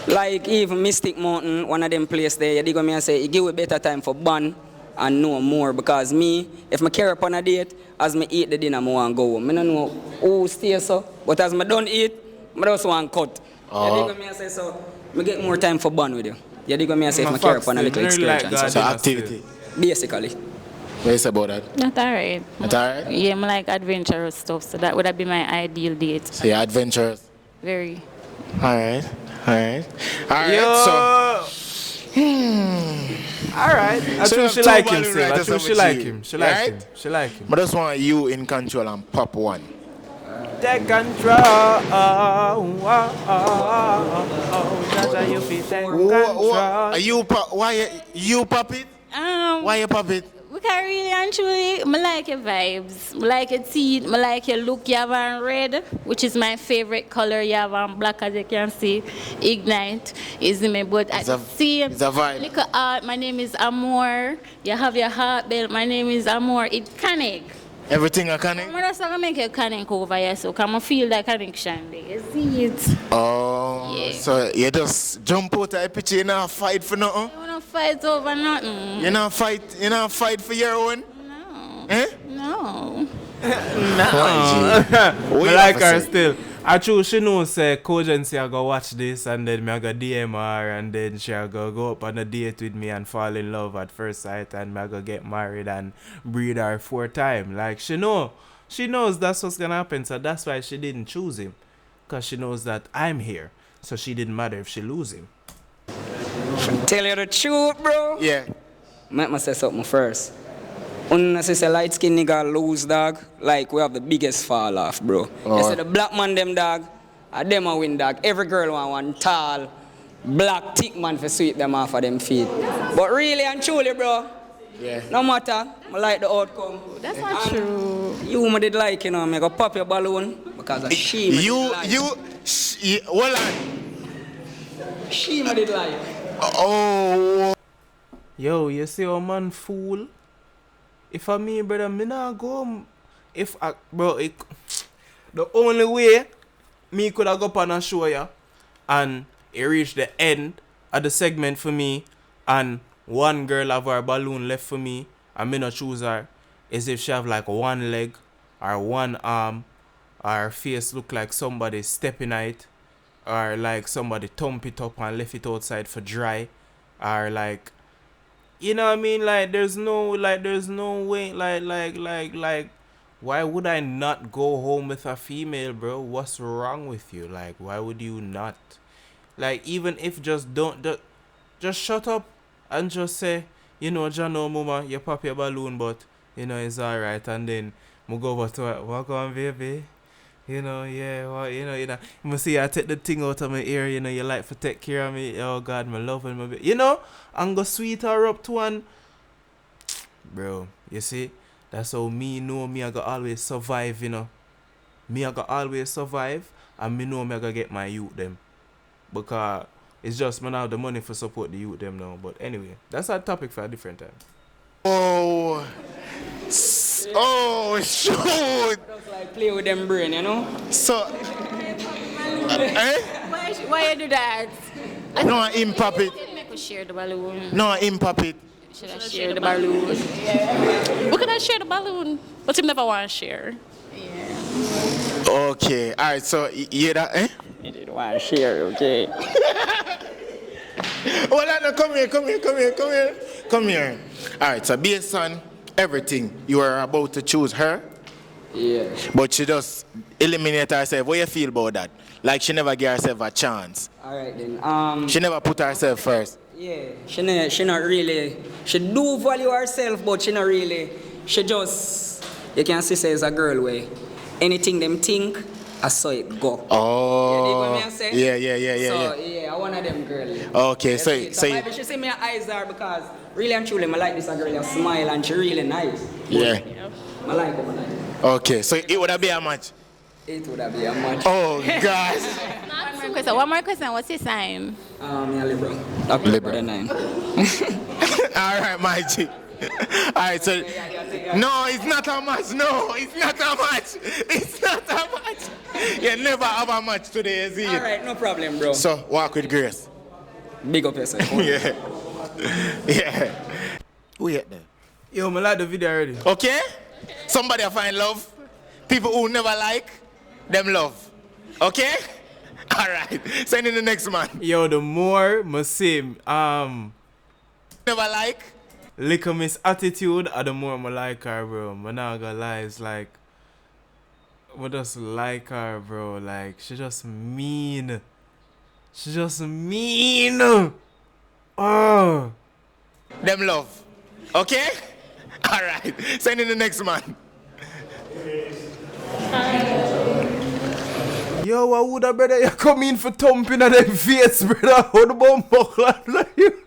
Like even Mystic Mountain, one of them places there, you dig what me and say, it give a better time for bun and know more. Because me, if I carry up on a date, as me eat the dinner, I want to go home. I don't know who stays so, but as I don't eat, I just want to cut. You dig what me and say, so I get more time for bun with you. You dig what me and say, if I carry up on a little excursion. So activity. Basically. What you say about that? Not alright. Not alright? Yeah, I like adventurous stuff, so that would be my ideal date. So you're adventurous? Very. Alright. Alright. Alright, Yo. so. Alright. I So think she you have like two him, balloon still. I writers think on she with like you. him. She like him. Right? She like him. But I just want you in control and pop one. Take control. Jaja, you fit take control. Are you why you pop it? Why you pop it? Because really and truly, I like your vibes. I like your teeth. I like your look. You have on red, which is my favorite color. You have on black, as you can see. Ignite is me. But at the same, it's a vibe. Look at art. My name is Amor. You have your heart belt. My name is Amor. It's connect. Everything a connect? I'm just going to make a connect over here, so I feel that connection there. You see it? Oh, yeah. So you just jump out of a picture, you not fight for nothing? I want to fight over nothing. You not fight for your own? No. Eh? No. I like her still. I true she knows say Kogency I go watch this and then me I go DM her and then she go up on a date with me and fall in love at first sight and me I go get married and breed her 4 times. Like she knows that's what's gonna happen, so that's why she didn't choose him. Cause she knows that I'm here. So she didn't matter if she lose him. Tell you the truth, bro. Yeah. Make me say something first. When I say light skin nigga lose, dog, like we have the biggest fall off, bro. You say the black man them, dog, them a win, dog. Every girl want one tall, black, thick man for sweep them off of them feet. But really and truly, bro, yeah. No matter, I like the outcome. That's not true. You did like, you know, me go pop your balloon because of she. Hold on. She did like. Oh. Yo, you see how man fool? If I me, brother, me not go. If I, bro, the only way me could have go up on a show ya, and it reached the end of the segment for me, and one girl have her balloon left for me, and me not choose her, is if she have like one leg, or one arm, or her face look like somebody stepping on it, or like somebody thump it up and left it outside for dry, or like. You know what I mean? Like, there's no way, like, why would I not go home with a female, bro? What's wrong with you? Like, why would you not? Like, even if just shut up and just say, you know, Jano, mama, you pop your balloon, but, you know, it's alright. And then, we go over to her, walk on, baby. You know, yeah, well, you know, you see, I take the thing out of my ear, you know, you like to take care of me. Oh, God, my love and my baby. You know, and go sweet her up to one. Bro, you see, that's how me know me, I got always survive, you know. Me, I got always survive, and me know me, I got get my youth them. Because it's just, man, I have the money for support the youth them now. But anyway, that's a topic for a different time. Oh. Oh, shoot! Just like play with them brain, you know? So, Why you do that? No, I pop it. Make us share the balloon. No, I pop it. Should I share the balloon? We could have shared the balloon, but him never want to share. Yeah. Okay, alright, so you hear that, eh? You didn't want to share, okay? Hold on, come here. Alright, so based on everything, you are about to choose her. Yeah. But she just eliminate herself. What you feel about that? Like she never gave herself a chance. Alright then. She never put herself first. Yeah. She not really. She do value herself, but she not really. She just, you can see say it's a girl way. Anything them think, I saw it go. Oh. You know what I say? Yeah. So yeah, I one of them girls. Okay, so maybe she say my eyes are because really and truly I like this girl, you smile and she really nice. Yeah. I like her. Okay, so it would have been a match? It would have been a match. Oh, gosh. One more question. What's his sign? I'm a Libra. Libra. 9. All right, my G. All right, so... No, it's not a match. No, it's not a match. It's not a match. You never have a match today, is it? All right, no problem, bro. So, walk with grace. Big up yourself. Yeah. Yeah. Who yet there? Yo, I like the video already. Okay? Somebody find love. People who never like, them love. Okay? Alright. Send in the next man. Yo, the more I see him, Never like? Lick Miss attitude, the more I like her, bro. I'm not gonna lie, it's like, I just like her, bro. Like, she just mean. She just mean. Oh. Them love. Okay? Alright. Send in the next man. Yo, what would a brother you come in for thumping at them face, brother? How the bomb buckle like you?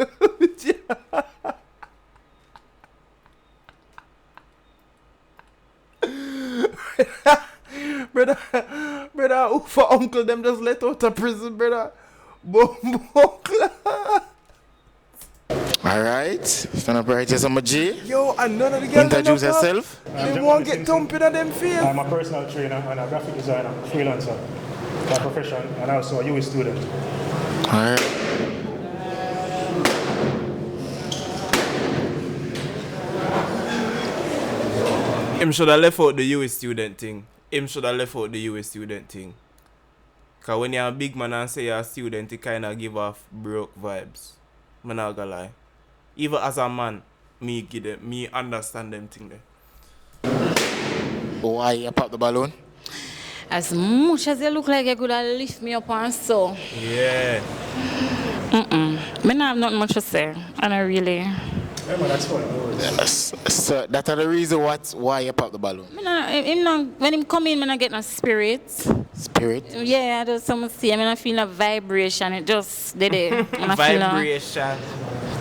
brother, who for uncle them just let out of prison, brother? Bomb buckle. Alright. Stand up right here, some G. Yo, and none of the girls introduce yourself. They won't get thumping at them face. I'm a personal trainer and a graphic designer, freelancer, by profession, and also a US student. Alright. Him should have left out the US student thing. Cause when you're a big man and say you're a student, it kinda give off broke vibes. I'm not gonna lie. Even as a man, me understand them thing there. Why you pop the balloon? As much as you look like you could have lift me up and so. Yeah. Me not have nothing much to say. And I really. Yeah, man, that's fine. So that's the reason why you pop the balloon. When him come in, I get no spirit. Spirit? Yeah, I just some see. I feel a vibration. It just did it. Vibration.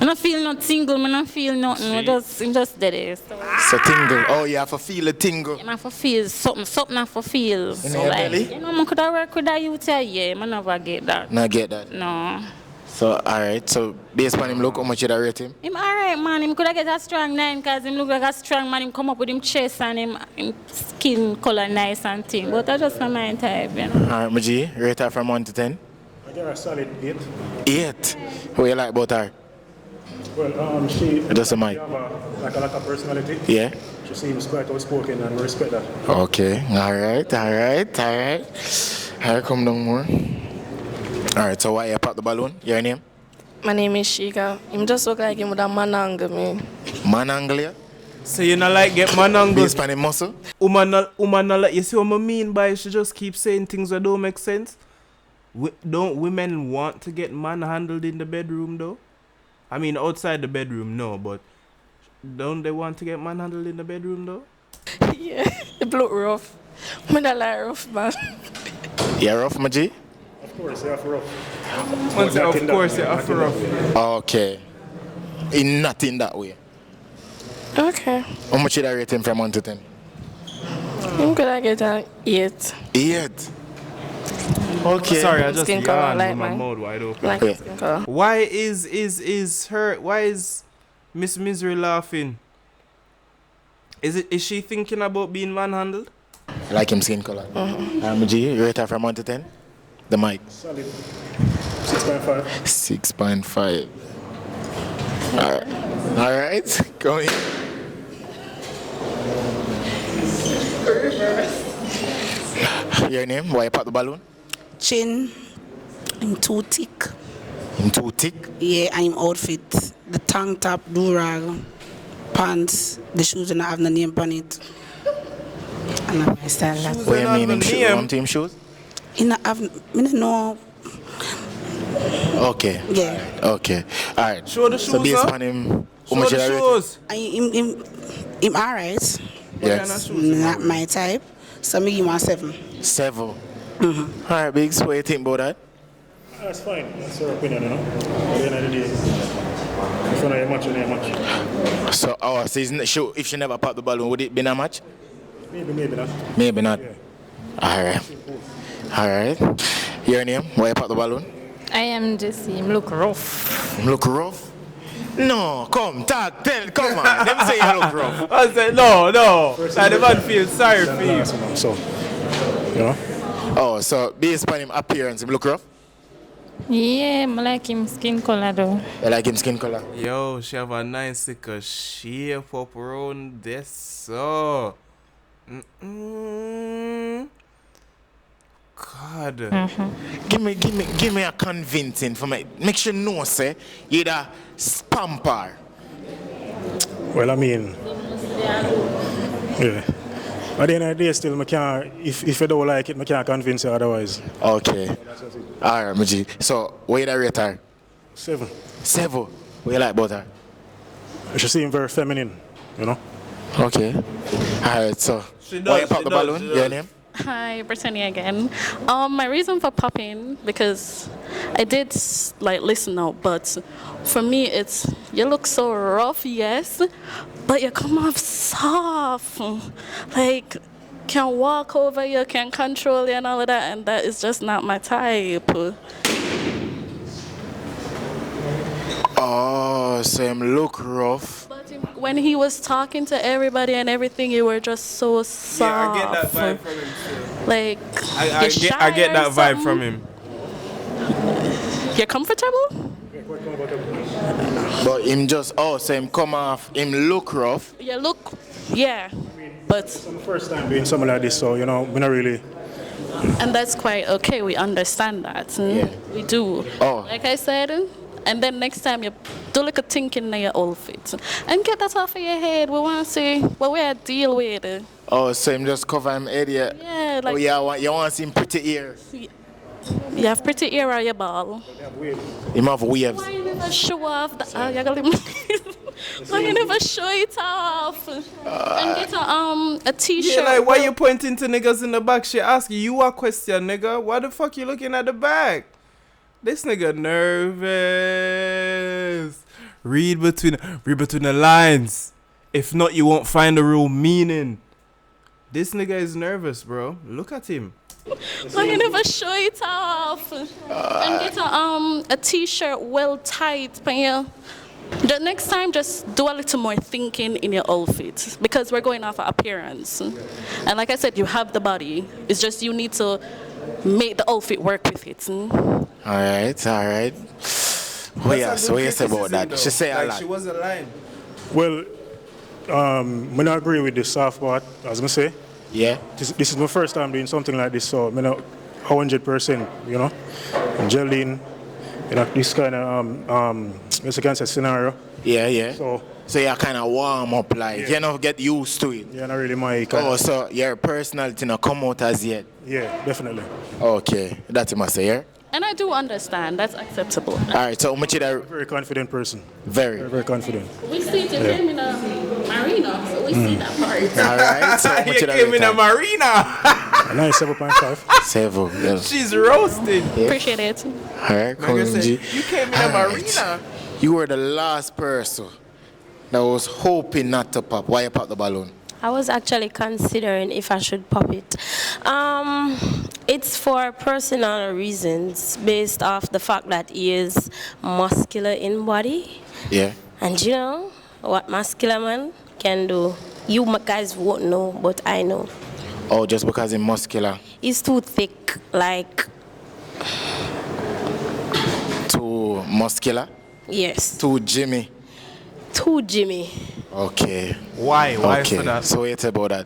I don't feel no tingle. I don't feel nothing. I just did it. So tingle. Oh, you have to feel a tingle. I have to feel something. I have to feel. In your belly? You know, I could have worked with that youth. Yeah, I never get that. Not get that. No. So, alright, so based on him look, how much you rate him? Him alright, man. Him could have get a strong 9 because him look like a strong man. Him come up with him chest and him skin color nice and thing. But I just not my type, you know. Alright, Maji, rate her from 1 to 10? I give her a solid 8. 8? What you like about her? Well, she Just a mic. have like a lot of personality. Yeah? She seems quite outspoken and we respect that. Okay, alright. Here come down more. Alright, so why you pop the balloon? Your name? My name is Shika. Him just look like him with a man angle me. Man angle ya? So you not like get man angle? Based on the muscle? Woman not like, you see what I mean by she just keep saying things that don't make sense? Don't women want to get manhandled in the bedroom though? I mean outside the bedroom, no, but don't they want to get manhandled in the bedroom though? Yeah, it look rough. Me not like rough, man. You rough, Maji? Of course, you have rough. Of course, you have rough. Okay. Not in that way. Okay. How much should I rate him from 1 to 10? I'm gonna get an 8. 8? Okay. Sorry, I just Skin color, yawned like with my mine. mouth wide open. Like Yeah. skin color. Why is Miss Misery laughing? Is she thinking about being manhandled? Like him skin color. Maji, rate her from 1 to 10? The mic. Solid 6.5. 6.5. Alright. Go in. Your name? Why you pop the balloon? Chin. I'm too thick. Him too thick? Yeah, I'm outfit. The tank top, durag, pants, the shoes and I have the name on it. And I'm my style. That. What you mean him shoes? Want him shoes? I don't know. Okay. Yeah. Okay. Alright. Show the shoes, so based huh? on him, how Show much the you rate shoes. I'm alright. Yes. Not my type. So me give him a 7. 7. Alright, Biggs, what do you think about that? That's fine. That's your opinion, you know. At the end of the day, if you know your match, you know your match. So, so if she never popped the balloon, would it be a match? Maybe not. Maybe not. Yeah. Alright. Your name? Why you pop the balloon? I am Jessie. Look rough. Look rough? No, come on. Them say you look rough. I said, no. Like the man feels sorry for you. So, you know? Oh, so based on him appearance, him look rough? Yeah, I like him skin color though. You like him skin color? Yo, she have a nice little shape up around this, so. God. Give me a convincing for me. Make sure no say you're the spamper. Well, I mean, yeah. At the end of the day, still, I can't, if you don't like it, I can't convince you otherwise. Okay. All right, Muji. So, what you rate her? 7. 7. What you like about her? She seems very feminine, you know? Okay. All right, so, why you pop the balloon? Your name? Hi, Brittany again. My reason for popping, because I did like listen out, but for me it's you look so rough, yes, but you come off soft. Like can walk over you, can control you and all of that, and that is just not my type. Oh, so him look rough. But when he was talking to everybody and everything, you were just so soft. Yeah, I get that vibe from him too. Like I get that vibe from him. You're comfortable? But him just, so him come off, him look rough. You look, yeah, but it's the first time doing something like this, so, you know, we're not really. And that's quite okay, we understand that. Yeah. We do. Oh. Like I said, and then next time you do like a thinking in your outfit and get that off of your head. We want to see what we are deal with. Oh, so him just cover him head, yeah? Yeah, like. Oh, yeah, you want to see him pretty ears? You have pretty ear on your ball. Him have waves. Why you never show off the, why you never show it off? And get a t-shirt. Yeah, like, why you pointing to niggas in the back? She ask you a question, nigga. Why the fuck you looking at the back? This nigga nervous. Read between the lines. If not, you won't find the real meaning. This nigga is nervous, bro. Look at him. Why you never show it off? And get a t-shirt well tight, you. The next time, just do a little more thinking in your outfit because we're going off of appearance. And like I said, you have the body. It's just you need to make the outfit work with it. All right. What you say about that? Though. She say a lot. She wasn't lying. Well, I not agree with the soft part, as I say. Yeah. This is my first time doing something like this, so I'm not 100%, you know. I'm gelling, you know, this kind of Mexican scenario. Yeah. So you're kind of warm up, like, you know, get used to it. Yeah, not really my kind. Oh, so your personality not come out as yet? Yeah, definitely. Okay, that's what I say, yeah? And I do understand, that's acceptable. All right, so much that very confident person. Very confident. We see to him in a marina, so we see that part. All right, so much you came in a marina. Nice 7.5. 7. Yeah. She's roasted. Yeah. Appreciate it. All right, you came in a marina. You were the last person that was hoping not to pop. Why you pop the balloon? I was actually considering if I should pop it. It's for personal reasons, based off the fact that he is muscular in body. Yeah. And you know what muscular man can do. You guys won't know, but I know. Oh, just because he's muscular? He's too thick, like. Too muscular? Yes. Too Jimmy? Too Jimmy. Okay. Why? Why okay. for that? So what you say about that?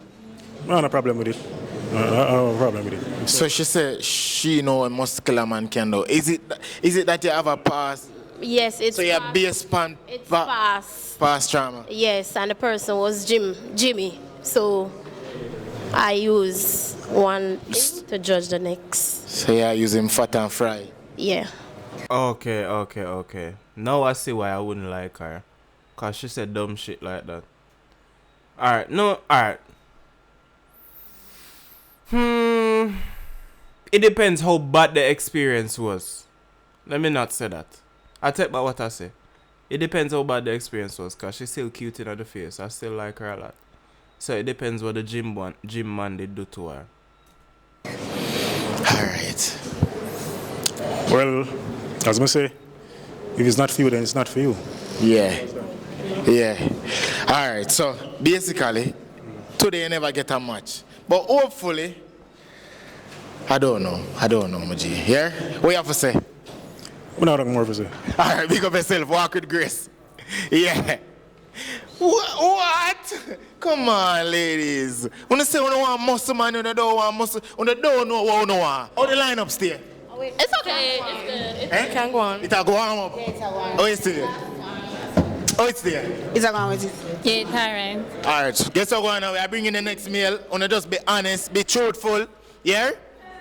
No problem with it. I have a problem with it. So she said she know a muscular man can do. Is it that you have a past? Yes, it's so you have base pan. It's past. Past trauma. Yes, and the person was Jimmy. So I use one to judge the next. So you are using fat and fry. Yeah. Okay. Now I see why I wouldn't like her. Cause she said dumb shit like that. Alright. It depends how bad the experience was. Let me not say that. I take back what I say. It depends how bad the experience was, cause she's still cute in the face. I still like her a lot. So it depends what the gym man did do to her. Alright. Well, as I say, if it's not for you, then it's not for you. Yeah. Alright, so basically, today you never get a match. But hopefully, I don't know, Muji. Yeah? What you have to say? I'm not more for say. Alright, big up yourself, walk with grace. Yeah. What? Come on, ladies. When you say you don't want muscle, man, you don't want muscle, you don't know what you want. How the line up stay? It's okay. It's good. Eh? It can go on. It'll go warm up. Yeah, it's a one. Oh, it's there. Oh, it's there. It's a one with it. Yeah, it's alright. Alright, guess what going on? We are bringing the next meal. Wanna just be honest, be truthful. Yeah?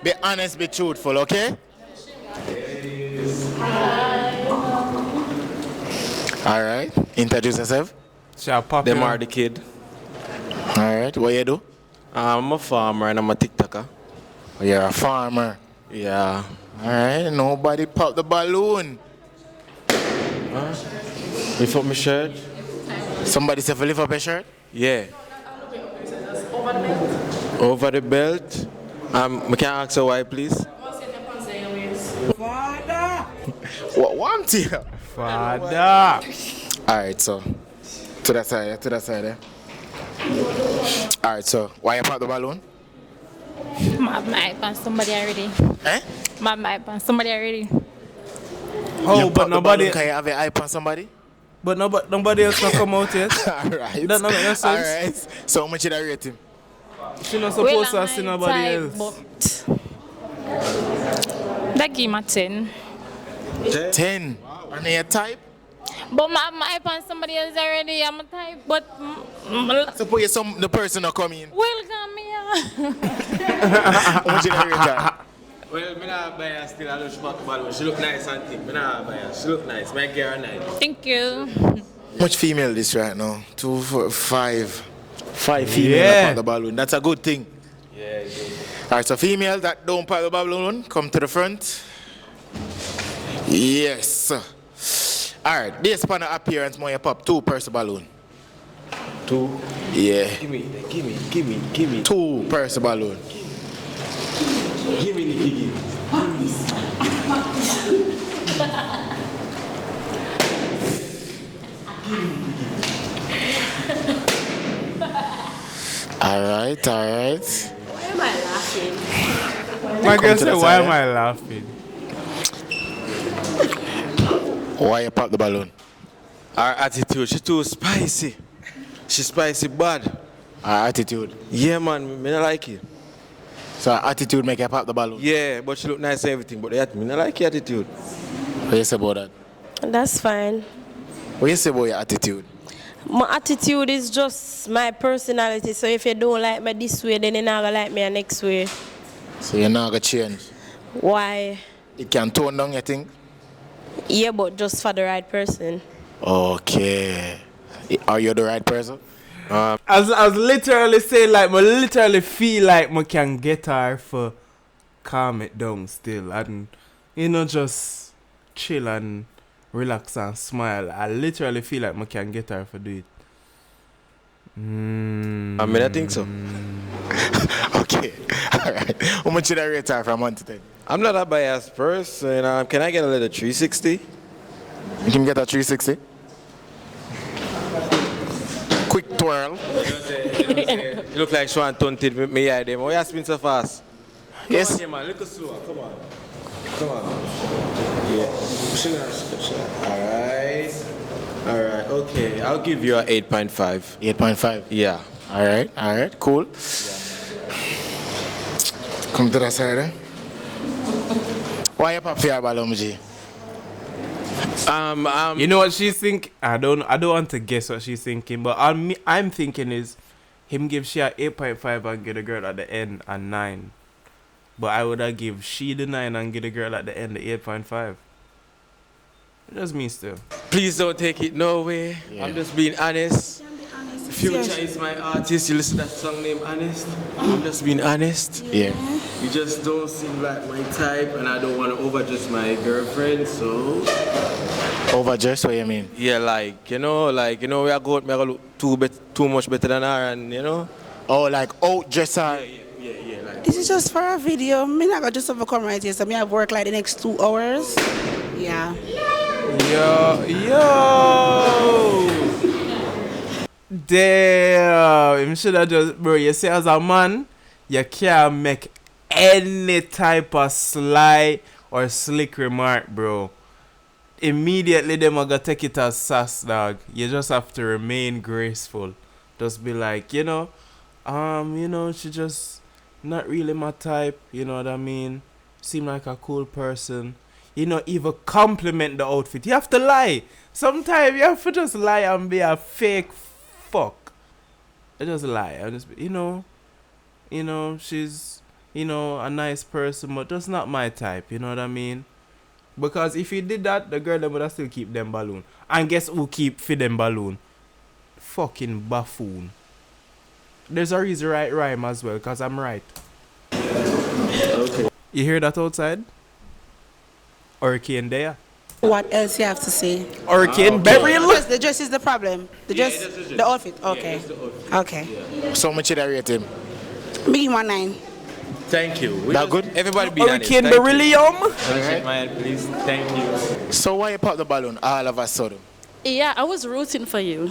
Be honest, be truthful, okay? Alright, introduce yourself. Them are the kid. Alright, what you do? I'm a farmer and I'm a TikToker. You're a farmer. Yeah. Alright, nobody pop the balloon. Huh? Lift up my shirt. Somebody said lift up your shirt? Yeah. Over the belt. I can ask her why, please. What want you? Father. Alright, so to that side, eh? Alright, so why you pop the balloon? My mic on somebody already. Eh? My mic on somebody already. Oh, you but nobody. Can you have your eye on somebody? But nobody else can come out yet. Alright. That don't make no sense. Alright. So how much did I rate him? She not supposed to see nobody else. That give me a 10. 10. And your type? But my mic on somebody else already. I'm a type, but Suppose the person not come in. welcome here. How much did I rate her? Well, I'm not biased still. I look spot balloon. She look nice and thick. I'm not biased. She look nice. My girl nice. Thank you. How much female this right now? 2, 4, 5. 5 female Yeah. pop the balloon. That's a good thing. Yeah, it is. Alright, so female that don't pop the balloon, come to the front. Yes. Alright, this pan of appearance, more you pop 2 per balloon. 2. Yeah. Give me. 2 per balloon. Give me the gigi. Alright. Why am I laughing? My girl to said, the why side, am I laughing? Why you pop the balloon? Her attitude, she too spicy. She spicy bad. Her attitude. Yeah, man, me not like it. So her attitude make you pop the balloon? Yeah, but she look nice and everything, but me not like your attitude. What you say about that? That's fine. What you say about your attitude? My attitude is just my personality. So if you don't like me this way, then you're not gonna like me the next way. So you're not gonna change? Why? You can tone down your thing? Yeah, but just for the right person. Okay. Are you the right person? I was literally saying, like, I literally feel like I can get her for calm it down still. And, just chill and relax and smile. I literally feel like I can get her for do it. I mean, I think so. Okay. Alright. How much should I rate her from 1 to 10? I'm not a biased person. Can I get a little 360? You can get a 360? Quick twirl. You look like Swan tunted with me eye them. Why you spin so fast? Yes. Come on, man. Look slower. Come on. Yeah. Alright. Okay. I'll give you a 8.5. 8.5? Yeah. Alright. Cool. Yeah. Come to the side, eh? Why you pop for your balloon, G? You know what she's thinking? I don't want to guess what she's thinking, but I'm thinking is him give she a 8.5 and get a girl at the end a 9. But I would have give she the 9 and get a girl at the end the 8.5. Just me still. Please don't take it no way. Yeah. I'm just being honest. Future is my artist. You listen to that song named Honest. I'm just being honest. Yeah. You just don't seem like my type, and I don't want to overdress my girlfriend, so. Overdress? What you mean? Yeah, we are going to look too much better than her, and Oh, like outdress her? Yeah. This is just for a video. Me not gonna just have a come right here, so me have work like the next 2 hours. Yeah. Yo. Damn. Him should have just, bro, you see as a man, you can't make any type of sly or slick remark, bro. immediately them are gonna take it as sass, dog. You just have to remain graceful. Just be like, she just not really my type, you know what I mean? Seem like a cool person. Even compliment the outfit. You have to lie. Sometimes you have to just lie and be a fake fuck. I just lie. I just, she's, a nice person, but just not my type, you know what I mean? Because if you did that, the girl them would have still keep them balloon. And guess who keep for them balloon? Fucking buffoon. There's a reason right rhyme as well, because I'm right. Okay. You hear that outside? Hurricane there. What else you have to say? Hurricane Beryl. The dress is the problem. The outfit. Okay. Okay. So much did I rate him? Big 1-9. Thank you. That good? Everybody be Hurricane honest. Beryllium. Shake my hand, please. Thank you. So why you pop the balloon all of a sudden? Yeah, I was rooting for you.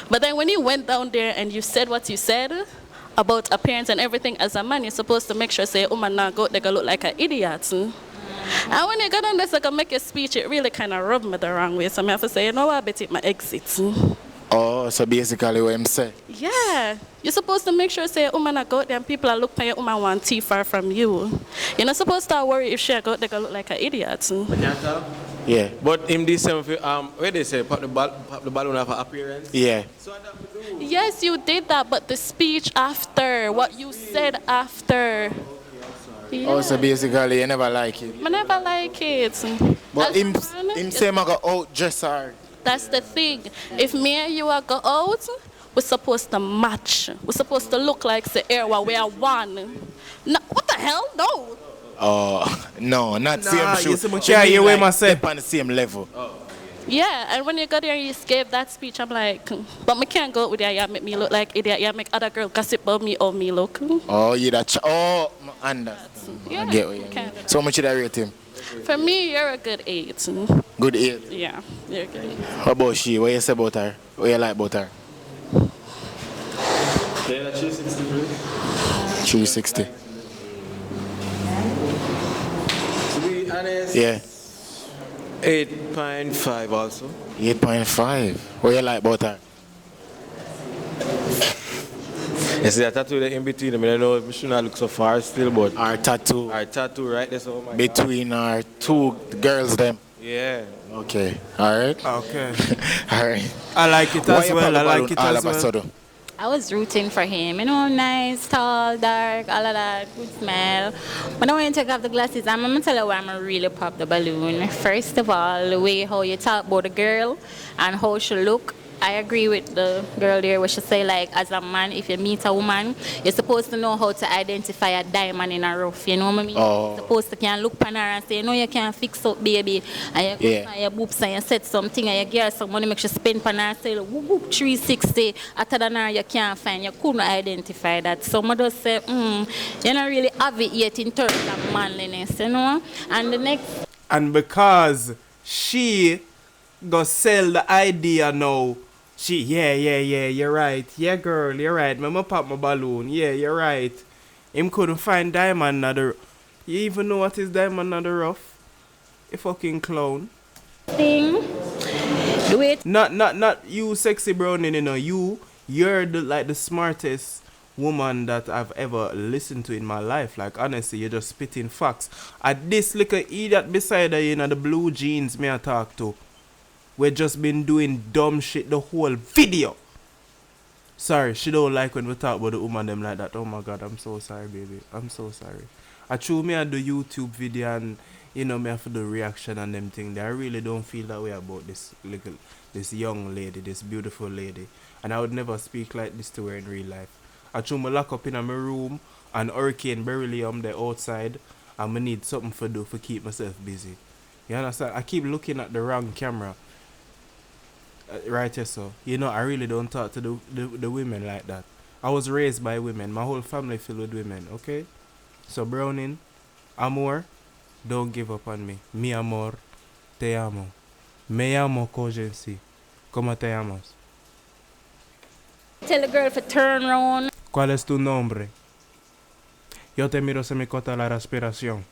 But then when you went down there and you said what you said about appearance and everything, as a man, you're supposed to make sure, say, oh man, now go, they gonna look like an idiot. And when you got on this, like, make a speech, it really kind of rubbed me the wrong way. So I have to say, I better take my exit. Oh, so basically what I'm saying? Yeah. You're supposed to make sure, say, woman, I go out there and people are looking at you, woman want tea far from you. You're not supposed to worry if she go out there, look like an idiot. Yeah. But in this, where they say, pop the balloon of appearance? Yeah. Yes, you did that, but the speech after, what you said after. Yeah. Oh, so basically you never like it? I never like it. But him say I go out dress hard. That's the thing. If me and you are go out, we're supposed to match. We're supposed to look like the air while we are one. No, what the hell? No. Oh, no, not same shoe. You wear myself. Step on the same level. Yeah, and when you go there and you gave that speech, I'm like, but me can't go out with you. You make me look like idiot. You make other girl gossip about me or me look. Oh, yeah, that's... Oh, I understand. Yeah, I get what you mean. So much did I rate him? For me, you're a good 8. Good 8? Yeah, you're good. How about she? What you say about her? What you like about her? Yeah, 360, please. 360. To be honest, Yeah. 8.5 also. 8.5. What you like about her? You see that tattoo there in between them, I don't know if we should not look so far still, but... Our tattoo. Our tattoo right there, so oh my between our two girls them. Yeah. Okay. Alright. Okay. Alright. I like it as well. I like it as well. I was rooting for him. Nice, tall, dark, all of that, good smell. When I went to take off the glasses, I'm going to tell you why I'm really pop the balloon. First of all, the way how you talk about the girl and how she look. I agree with the girl there where she say, like, as a man, if you meet a woman, you're supposed to know how to identify a diamond in a rough, you know what I mean? Oh. You're supposed to can look on her and say, no, you can't fix up, baby. And you go on your boobs and you set something and you get some money, make you spend on her and say, whoop, whoop, 360. After that, now you can't find, you couldn't identify that. Some of us say, you don't really have it yet in terms of manliness, you know? And the next... And because she go sell the idea now, yeah, you're right. Yeah, girl, you're right. Mama pop my balloon. Yeah, you're right. Him couldn't find diamond in the... You even know what is diamond in the rough? You fucking clown. Thing. Do it. Not you, sexy brownie, you know. You're the smartest woman that I've ever listened to in my life. Like, honestly, you're just spitting facts. At this little idiot beside her, you know, the blue jeans me I talk to. We've just been doing dumb shit the whole video. Sorry, she don't like when we talk about the woman them like that. Oh my God, I'm so sorry, baby. I'm so sorry. I true me I do YouTube video and, you know, me have to do reaction and them thing. I really don't feel that way about this young lady, this beautiful lady. And I would never speak like this to her in real life. I true me lock up in my room and Hurricane Beryllium there outside and I need something to do to keep myself busy. You understand? I keep looking at the wrong camera. Right here, so you know I really don't talk to the women like that. I was raised by women. My whole family filled with women, okay? So Browning, amor, don't give up on me. Mi amor, te amo. Me amo kogency. ¿Cómo te llamas? Tell the girl to turn around. ¿Cuál es tu nombre? Yo te miro se me corta la respiración.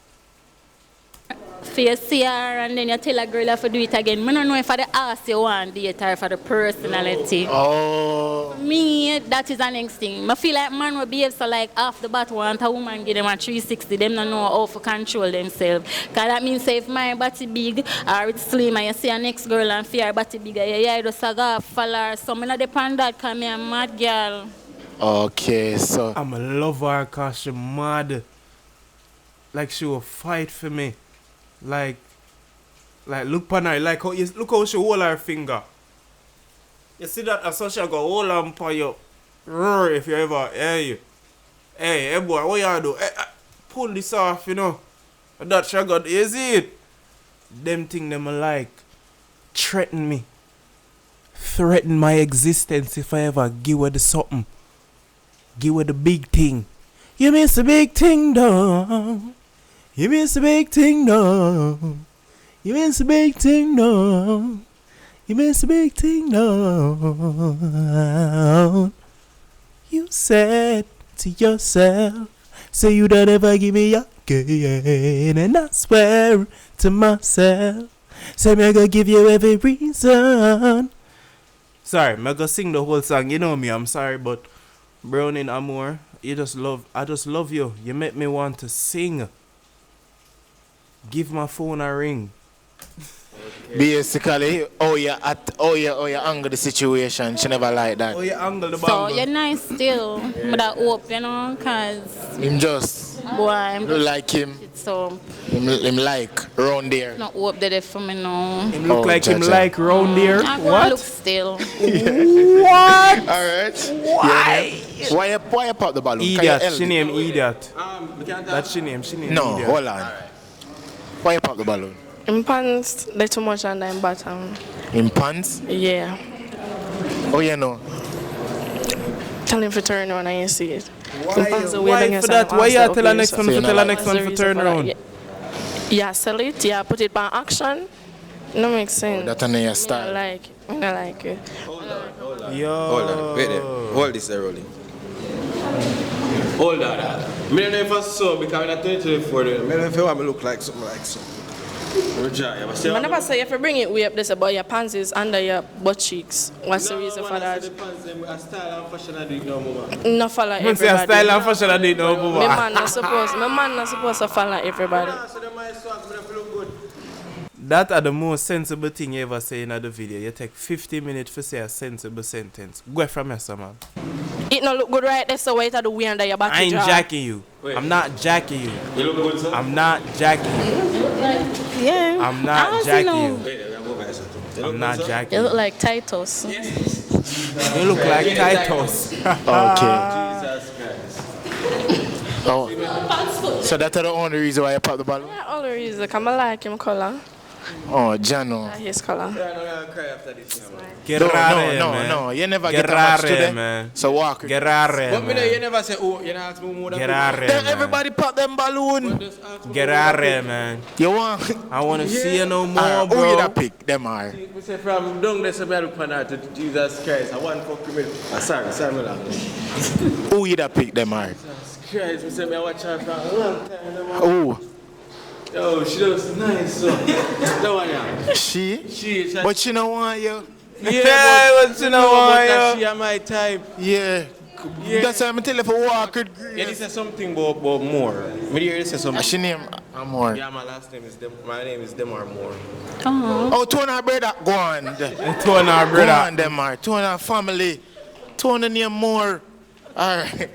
for you see her and then you tell a girl you have to do it again. I don't know if for the ass you want to date or for the personality. Oh. Me, that is the next thing. I feel like man will behave so like half the bat want a woman give them a 360. Them don't know how to control themselves. Because that means if my body big or it's slim and you see a next girl and feel her body bigger, you just go follow her. So I don't depend on that because I'm a mad girl. Okay, so I'm a love her because she mad. Like she will fight for me. Like look upon her, look how she hold her finger. You see that? That's how she go hold on for you. Roar if you ever hear you. Hey boy, what you do? Hey, pull this off, you know. That she got, you see it? Them thing them like threaten me. Threaten my existence if I ever give her the something. Give her the big thing. You miss the big thing, though. You miss the big thing, though. You miss the big thing, though. You miss the big thing, though. You said to yourself, say you don't ever give me again. And I swear to myself, say me gonna give you every reason. Sorry, me gonna sing the whole song. You know me, I'm sorry, but Browning Amour, I just love you. You make me want to sing. Give my phone a ring. Basically, you angle the situation. She never like that. Oh, you angle the So bangle. you're nice still. But I hope, you know, because Him just boy, I'm look like him. so Him like round there. not hope that for me now. Him look like him like round there. I What? look still. What? Alright. Why? Why you pop the balloon? Idiot. She name Idiot. That's she name. No, Idiot. hold on. Why you pop the balloon? In pants, they too much under in bottom. In pants? Yeah. Oh, you know. Tell him to turn around and you see it. Why for that? Why you tell her next one to tell her next one to turn around? Yeah, sell it. Yeah, put it by action. No makes sense. That's in your style. I like it. Yo. Hold on, wait there. Hold this there, rolling. Hold on. I don't know if I saw because I'm 24. I don't know if I want to look like something like something. I never say if you bring it way up this about your pants is under your butt cheeks. What's the reason for that? Style and fashion I do it no more. No follow You say everybody. style and fashion I do it no more. My man not supposed to follow everybody. That are the most sensible thing you ever say in the video. You take 50 minutes to say a sensible sentence. Go from here, man. It not look good right there, so wait at the way under your back. I ain't jacking you. Wait. I'm not jacking you. You look good, sir? I'm not jacking you. Yeah. I'm not jacking you. Wait, I'm not jacking You you. look like Titus. You look like Titus. Okay. Jesus Christ. Oh. So that's the only reason why you pop the balloon? Yeah, all the reason. Because I like him color. Oh, Jano. His color. Get rare, man. No. You never Get get that much rare, today. man. So walk. Get rare, But me man. you never say, oh, you know, ask me more than Get rare, Then man. everybody pop them balloon. Get rare, man. You want? I want to see you no more, Who you bro. that pick? Them are. we say from down there, so I look on her to Jesus Christ. I want to fuck with sorry, my love. Who you that pick? Them are. Jesus Christ, we say me I watch her from a long time. Who? Yo, she looks nice, so. That one, yeah. She? But she don't want you. Yeah, but she don't want She you. are my type. Yeah. That's why I'm telling you for walk with Yeah, this is something about more. Me hear this is something. She name Amor. Yeah, my name is Demar Moore. Oh, two and our brother, go on. Two and our Go brother. on, them are. Two and our family. Two and the name more. Alright.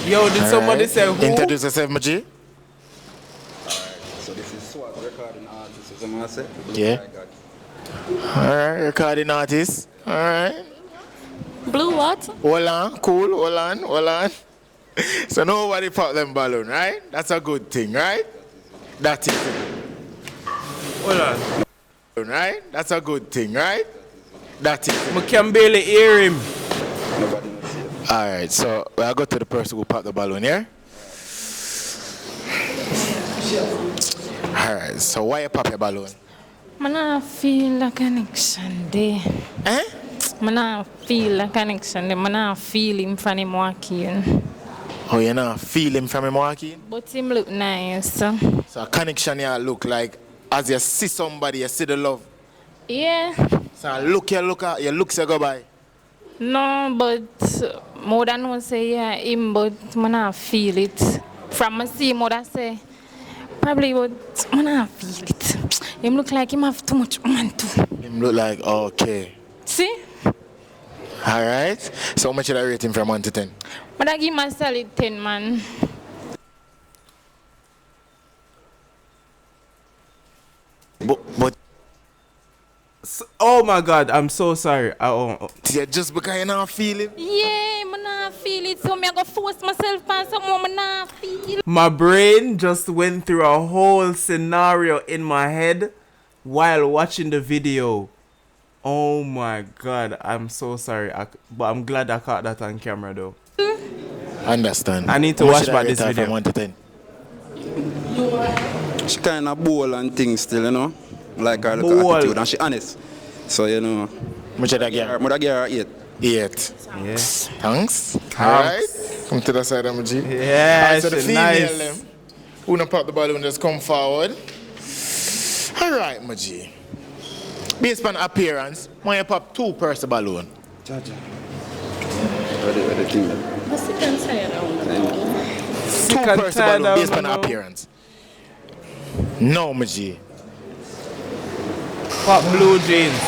Yo, did somebody say who? Introduce yourself, my G. So this is Swag recording artist, as I say. Yeah. Alright, recording artist. Alright. Blue what? Hold on, cool, hold on. So nobody pop them balloon, right? That's a good thing, right? That is it. Hold on. Right? That's a good thing, right? That is it. I can barely hear him. Alright, so I'll go to the person who popped the balloon, yeah? Alright, so why you pop your balloon? I don't feel a connection there. Eh? I don't feel a connection there. I don't feel him from him walking. Oh, you know, feel him from him walking? But him look nice. So a connection here look like as you see somebody, you see the love. Yeah. So you look so go by. No, but more than one say yeah him, but I not feel it. From I see more that say probably, but I not feel it. Him look like him have too much woman too. Him look like okay. See? Alright. So how much should I rate him from 1 to 10? But I give myself a 10, man. But oh my God, I'm so sorry. Yeah, just because you not feel it? Yeah, I not feel it. So I go force myself on something I not feel. My brain just went through a whole scenario in my head while watching the video. Oh my God, I'm so sorry. But I'm glad I caught that on camera though. Understand. I need to watch back this video. From 1 to 10. She kind of bold and things still, you know. Like her look attitude and she honest. So, you know. Much did I get? I give her 8. 8. Yes. Thanks. Alright. Come to the side of my G. Yeah, right, so the female nice. them, who don't pop the balloon, just come forward. Alright, my G. Based on appearance, when you pop 2 purse balloon. Jaja. What the thing? What's the concern? 2 purse balloon based on appearance. No, my G. Pop blue jeans.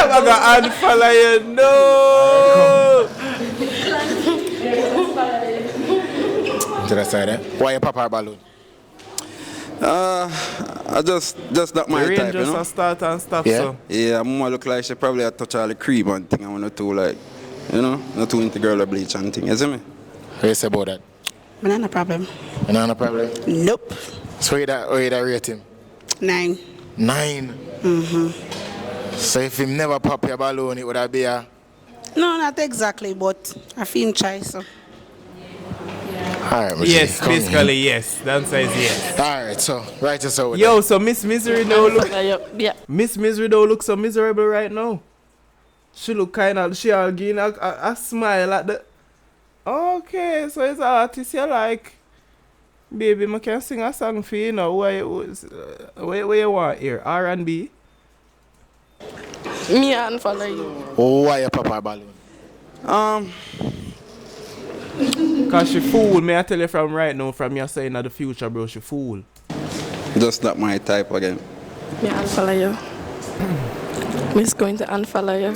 I got unfollow you, no! To the side, eh? Why you pop her balloon? I just not my type, you know. Just start and stop, yeah? so. Yeah, Mama look like she probably a touch all the cream and thing. I'm not too like, you know, not too into girl or bleach and thing. You see me? What you say about that? Not a problem. Not a problem? Nope. So you that rate him? 9. 9? Mm-hmm. So if him never pop your balloon, it would have be a... No, not exactly, but I feel shy, so. Alright, yes, basically yes. The answer is yes. Alright, so right just over yo, so Miss Misery don't look yeah. Miss Misery don't look so miserable right now. She look kinda she all giving a smile at the okay, so it's an artist you like. Baby, I can sing a song for you now. Where you want here? R&B? Me and follow you. Oh, why you pop her balloon? Cause she fool, may I tell you from right now, from your saying of the future, bro, she fool. Just not my type again. Me unfollow you. Miss going to unfollow you.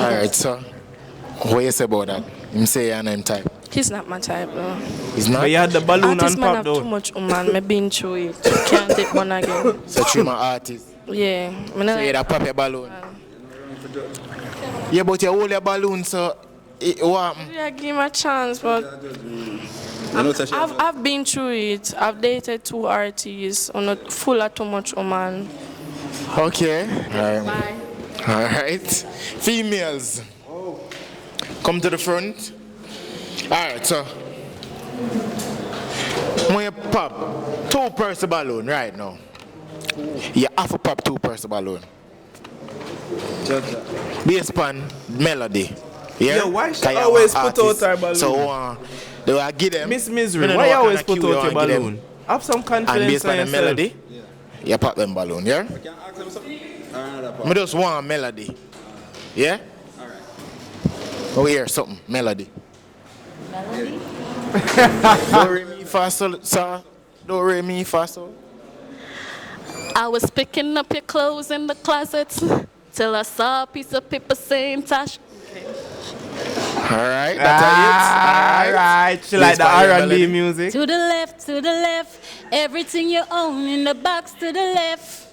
Alright, so what you say about that? Him say your name type. He's not my type, though. He's not? But you had the balloon artist and man pop have though. too much woman, me been through it. Can't take one again. So you my artist? Yeah. So you that pop your balloon? Yeah, but you hold your balloon, so what happened? Yeah, give him a chance, but I've been through it. I've dated 2 artists on a full of too much woman. Okay. Alright. Alright. Females. Come to the front. Alright, so when you pop 2 purse balloon right now, you have to pop 2 purse balloon. Based upon melody. Yeah, why she always put out her balloon? So they will give them. Miss Misery, why you always put out your balloon? Have some confidence and based in on the yourself. melody, you pop them balloon, yeah? Can I ask them something? I just want a melody. Yeah? Alright. Oh, hear something. Melody. Melody? Do re mi fa sol, sa. Do re mi fa sol. I was picking up your clothes in the closet till I saw a piece of paper saying Tash. Alright, that's it. Alright, she like the R&B music. To the left, everything you own in the box to the left.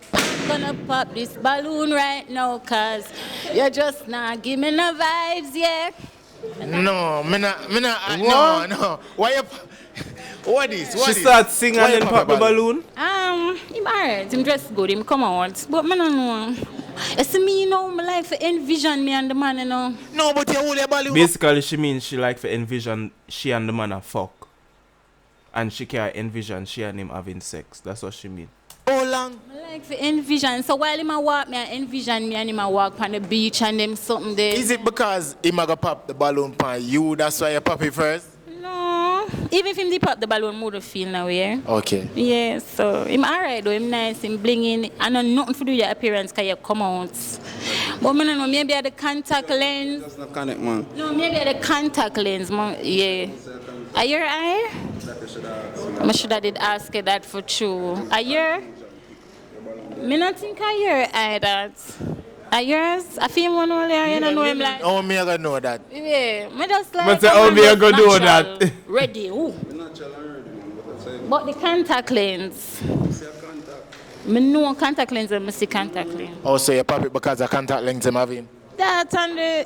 Gonna pop this balloon right now, cause you're just not giving me no vibes, yeah. No, no. Why you... What is? She starts singing and then pop the balloon? Him alright, him dress good, him come out. But I don't know. You see me, you know, I like to envision me and the man, you know. No, but you hold your balloon. Basically, she means she like to envision she and the man a fuck. and she can envision she and him having sex. That's what she mean. How long? I like to envision. So while him a walk, me I envision me and him a walk on the beach and them something there. Is it because him a go pop the balloon pan you? That's why you pop it first? No. Even if him dip pop the balloon, more feel now, yeah. Okay. Yeah, so him alright though, him nice, him blinging. I know nothing to do with your appearance because you come out. But I don't know, maybe at the contact lens. Just not connect, man. No, maybe at the contact lens, man. Yeah. Are your eye? I should have did ask you that for true. Are your? Me not think I your eye that. Are yours? I feel one only, you don't know him like. Oh, me I gonna know that. Yeah, me just like. But how me I gonna do that? Ready, ooh. But the contact lens. Me know contact lens and me see contact lens. Oh, so you pop it because of contact lens I'm having? That and the...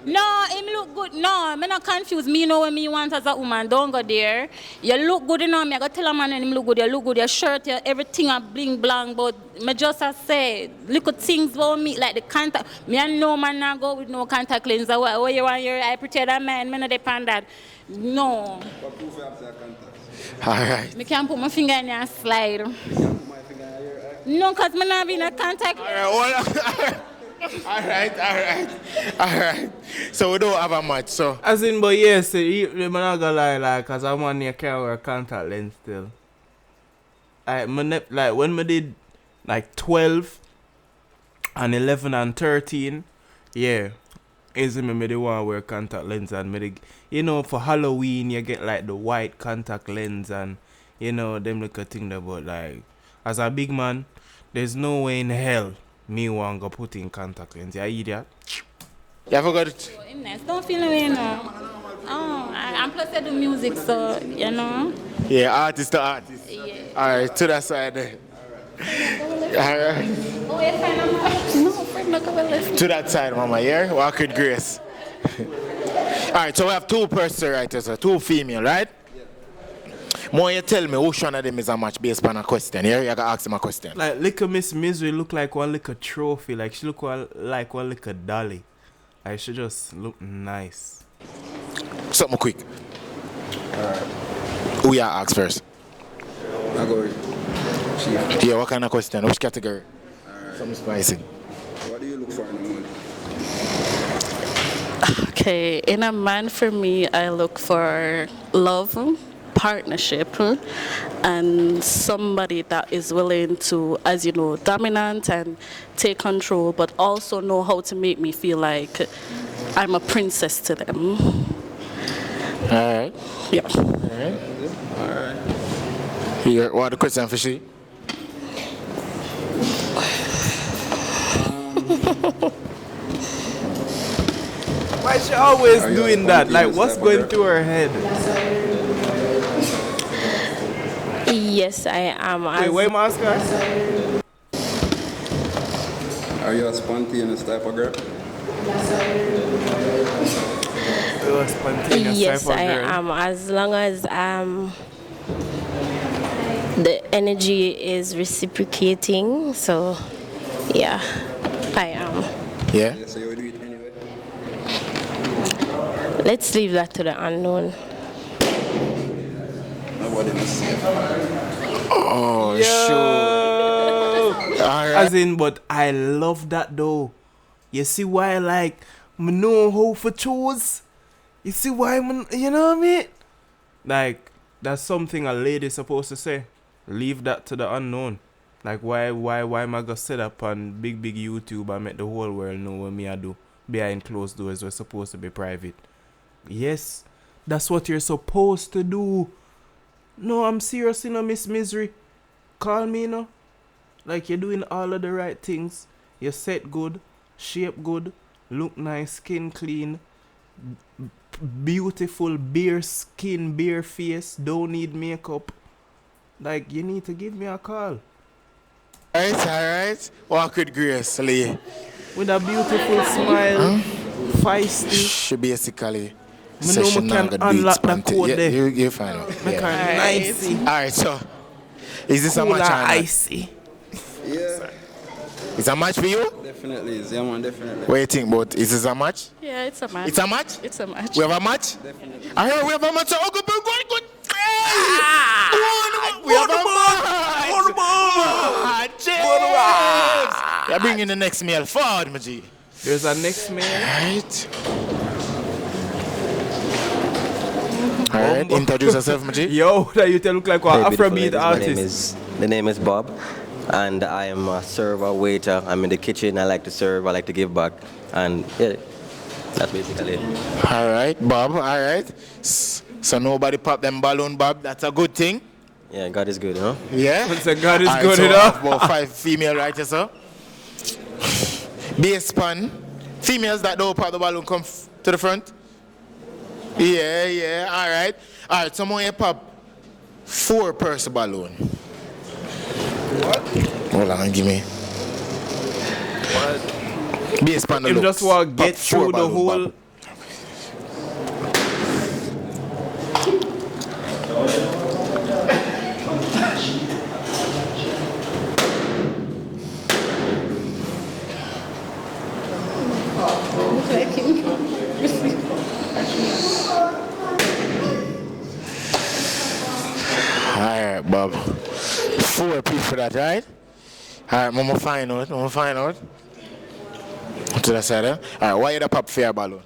No, him look good. No, me not confused. Me know what me want as a woman. Don't go there. You look good, you know. Me I go tell a man and him look good. You look good. Your shirt, your everything a bling blang. But me just a say, little things about me like the contact. Me and no man not go with no contact lens. What you want your eye pretend that man? Me not depend that. No. All right. Me can't put my finger in your slide. No, cause me not be in a contact. All right. So we don't have a match, so. As in, but yes, I'm not gonna lie, like, cause I'm on here can't wear contact lens still. Like when I did like 12 and 11 and 13, yeah, is me they want to wear contact lens and me you know, for Halloween you get like the white contact lens and you know them little thing there, but like as a big man, there's no way in hell me want to put in contact lens. You idiot. You forgot it. Oh, nice. Don't feel away now. Oh, and plus I do music, so you know. Yeah, artist to artist. Yeah. Alright, to that side there. Alright. Oh, you find a no, friend, not going left. To that side, mama, yeah? Walk with grace. Alright, so we have two person writers, so two female, right? More you tell me which one of them is a match based on a question. Yeah, you gotta ask him a question. Like little Miss Misery look like one little trophy. Like she look like one little dolly. Like she just look nice. Something quick. Alright. Who you ask first? I go with Chief. Yeah, what kind of question? Which category? Alright. Something spicy. What do you look for in a man? Okay, in a man for me, I look for love, partnership, and somebody that is willing to, as you know, dominant and take control, but also know how to make me feel like I'm a princess to them. Alright. Yeah. Alright. Here, what the question for she? Why is she always doing that? Like what's going through her head? Yes, I am. Wait, wait, Oscar? Are you a spontaneous type of girl? You're a spontaneous Yes, type of I girl. am. As long as the energy is reciprocating, so yeah, I am. Yeah? So you would do it anyway? Let's leave that to the unknown. Nobody must see it. Oh, sure. Alright. As in, but I love that though. You see why, like, me know how to choose. You see why, you know what I mean? Like, that's something a lady supposed to say. Leave that to the unknown. Like, why am I gonna set up on big YouTube and make the whole world know what me I do? Behind closed doors, we're supposed to be private. Yes, that's what you're supposed to do. No, I'm serious, you know, Miss Misery. Call me, you know. Like, you're doing all of the right things. You set good, shape good, look nice, skin clean, beautiful, bare skin, bare face, don't need makeup. Like, you need to give me a call. Alright. Walk with grace, Lee. With a beautiful smile, feisty. She basically Me know she me not can gonna do it unlock the spontaneous. code there. You find out. Me can nicey. Alright, so is this a Cool match or and not? icy. Yeah. It's a match for you? Definitely is. Yeah, man, definitely. What do you think, but is this a match? Yeah, it's a match. It's a match? It's a match. We have a match? Definitely. I heard we have a match. Oh, good. You bring in the next male forward, my G. There's a next male. Right. Alright, introduce yourself, my G. Yo, that you look like an Afrobeat artist. artist. The name is Bob, and I am a server, waiter. I'm in the kitchen. I like to serve. I like to give back, and yeah, that's basically it. Alright, Bob. Alright. So nobody pop them balloon, Bob. That's a good thing. Yeah, God is good, you know. Yeah. So God is Alright, good so enough. about 5 female writers, sir. Bass pan. Females that don't pop the balloon come to the front. Yeah. Alright. Alright, someone here pop 4-person balloon. What? Hold on, give me. What? Bass pan the Him looks. just want to get Pop 4 through the balloon, whole. Bob. Alright, Bob. 4 people that, right? Alright, Mama find out. To the side, eh? Alright, why you the pop fair balloon?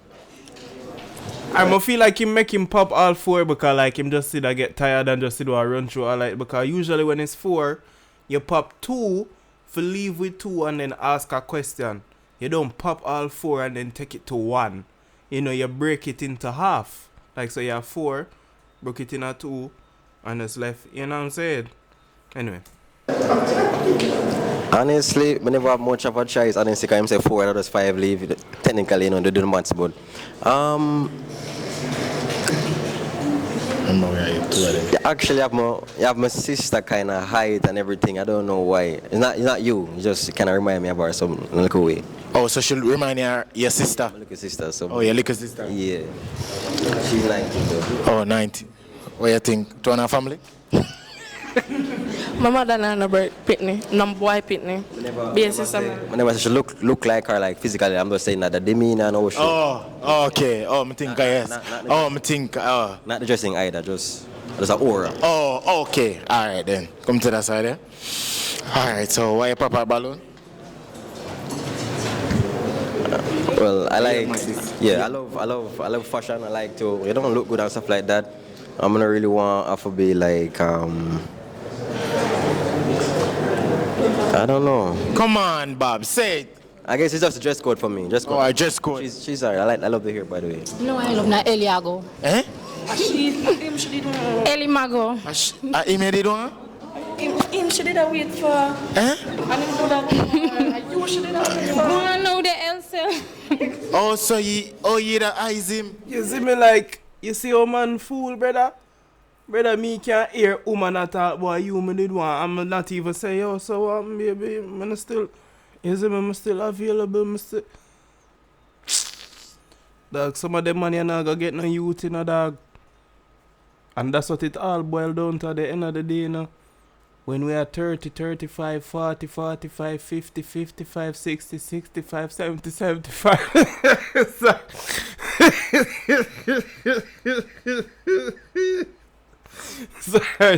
I feel like him make him pop all 4 because like him just sit and get tired and just sit and run through all like because usually when it's 4, you pop 2 for leave with 2 and then ask a question. You don't pop all 4 and then take it to 1. You know, you break it into half. Like so you have 4, break it into 2, and it's left. You know what I'm saying? Anyway. Honestly, we never have much of a choice. Honestly, because I'm say 4 out of 5 leave. Technically, you know, they do the maths, but actually, you have my sister kind of height and everything. I don't know why. It's not you. It just kind of remind me of her some little way. Oh, so she'll remind you your sister? My little sister. So. Oh, your little sister? Yeah. She's 19 though. Oh, 19. What do you think? To her family? My mother and a pitney, number boy pitney. Whenever she look like her, like physically, I'm just saying that the demeanor and how she. Oh, okay. Oh, I think yes. Not the dressing either, just an aura. Oh, okay. All right then. Come to that side, yeah. All right. So why you pop a balloon? Well, I like, I love fashion. I like to, you don't look good and stuff like that. I'm gonna really want to be like, I don't know. Come on, Bob, say it. I guess it's just a dress code for me. Dress code. Oh, dress code. She's alright. I love the hair, by the way. No, I love na Eliago. Eh? Elimago. He made it on? Him she did a wait for. Eh? And him do that. You should did a wait for. I know the Elsa. Oh, so you the eyes him. You see me like, you see how man fool, brother? Brother, me can't hear woman at all, boy, you me did one. I'm not even say, yo, so baby, I'm still, you see me, I'm still available, I'm still. Dog, some of them money are not gonna get no youth in a dog. And that's what it all boiled down to at the end of the day, you know. When we are 30, 35, 40, 45, 50, 55, 60, 65, 70, 75.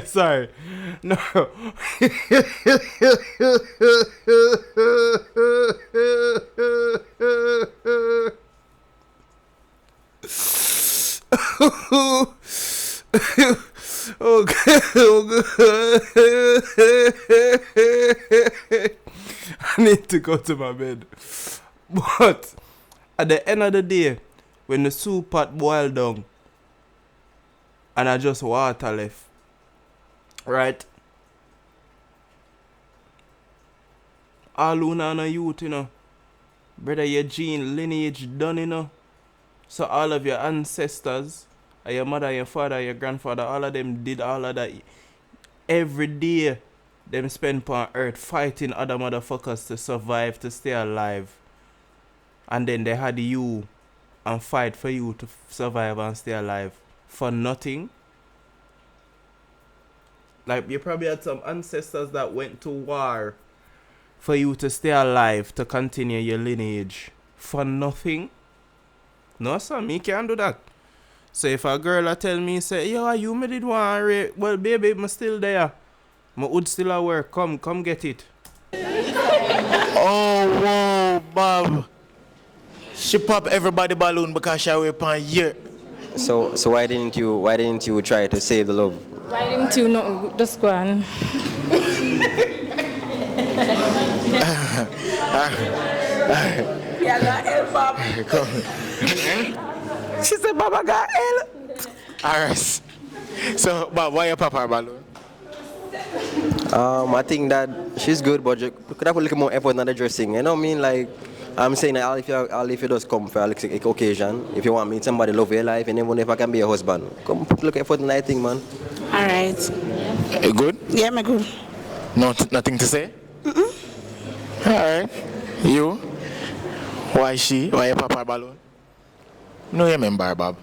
Sorry. No. Okay. I need to go to my bed. But at the end of the day, when the soup pot boil down and I just water left, right? All who are youth, you know. Brother, your gene lineage done, you know. So all of your ancestors, your mother, your father, your grandfather, all of them did all of that. Every day, them spend on earth fighting other motherfuckers to survive, to stay alive. And then they had you and fight for you to survive and stay alive. For nothing. Like, you probably had some ancestors that went to war for you to stay alive, to continue your lineage. For nothing. No, sir, me can't do that. So if a girl tell me, say, yo, you me did one rape. Well, baby, I'm still there. My wood still at work. Come get it. Oh, whoa, Bob. She pop everybody balloon because she wear pan year. So why didn't you try to save the love? Why didn't you not just go on? Yeah, got L, Bob. She said, Baba got L. Alright. So, Bob, why you pop her balloon? I think that she's good, but you could have put a little more effort in the dressing. You know what I mean? Like, I'm saying that I'll if you just come for a little occasion, if you want me, somebody love your life, and even if I can be your husband, come put a little effort in that thing, man. All right. You good? Yeah, I'm good. Nothing to say? Alright. You? Why you pop her balloon? No, you remember, Bob.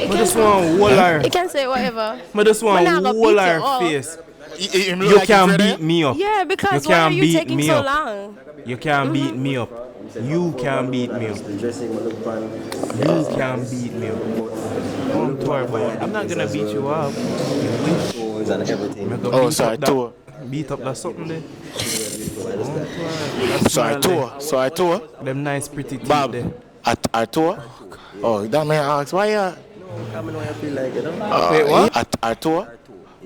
I just want to hold her. You can say whatever. I just want to hold her face. You can't beat me up. Yeah, because you why are can't you beat taking me so up. long? You can't beat me up. You can't beat me up. You can't beat me up. Don't worry about it. I'm not gonna beat you up. Oh, sorry, tour. Beat up that something there. So I tour. Them nice pretty teeth Bob, there. I tour. Oh, that man asks why you. Wait, what? At tour.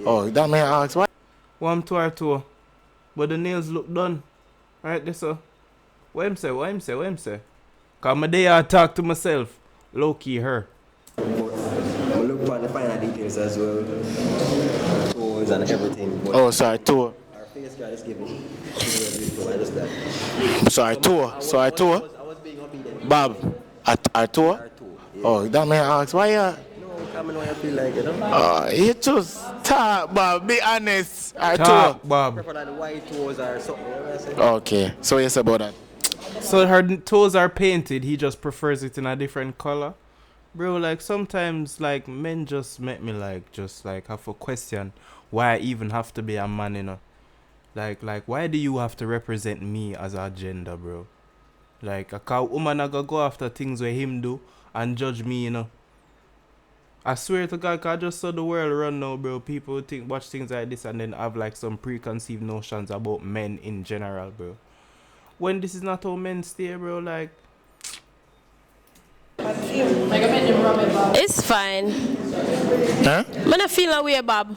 Oh, that man asks why. One tour. But the nails look done. Right there, so. What him say? Cause my day I talk to myself. Low key her. Look for the finer details as well. Toes and everything. Oh, sorry, tour. Our face guy is giving. Beautiful, I just that. So I tour. Bob, I tour. Oh, that man asks why you. No, come on, I feel like, you know. You just talk, Bob. Be honest. I Talk, tour. Bob. Prefer that the white toes or something. You know what I say? Okay, so yes about that. So her toes are painted. He just prefers it in a different color. Bro, like sometimes like men just make me like just like have a question why I even have to be a man, you know. Like why do you have to represent me as a gender, bro? Like a woman I go after things where him do and judge me, you know. I swear to God, 'cause I just saw the world run now, bro. People watch things like this and then have like some preconceived notions about men in general, bro. When this is not how men stay, bro, like. It's fine. Huh? I'm not feeling away, Bob.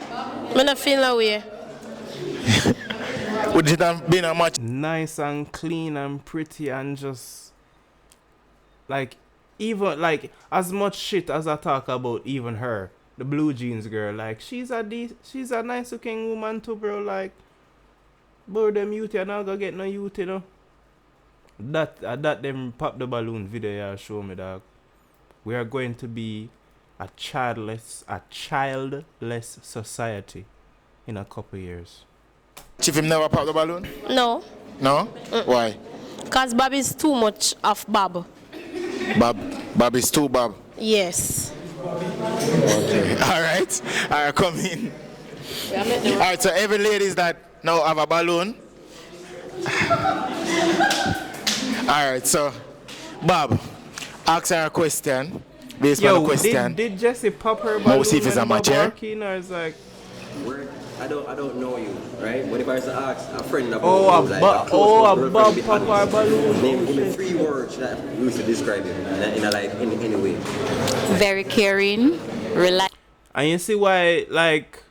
I'm not feeling away. Would it have been a much Nice and clean and pretty and just like even like as much shit as I talk about even her, the blue jeans girl, like she's a nice looking woman too, bro. Like, bro, them youth are not gonna get no youth, you know. That them pop the balloon video yeah show me, dog. We are going to be a childless society in a couple years. Chief him never pop the balloon? No. No? Why? Because Bob is too much of Bob. Bob is too Bob. Yes. Okay. Alright, come in. Alright, so every ladies that now have a balloon. Alright, so Bob, ask her a question. Based on the question. Did Jesse pop her balloon? See if it's a match here. Or it's like I don't know you, right? But if I was to ask a friend about a you, like Bob pop her balloon. Name me 3 words that you should describe him in a like in any way. Very caring, reliable. And you see why, like,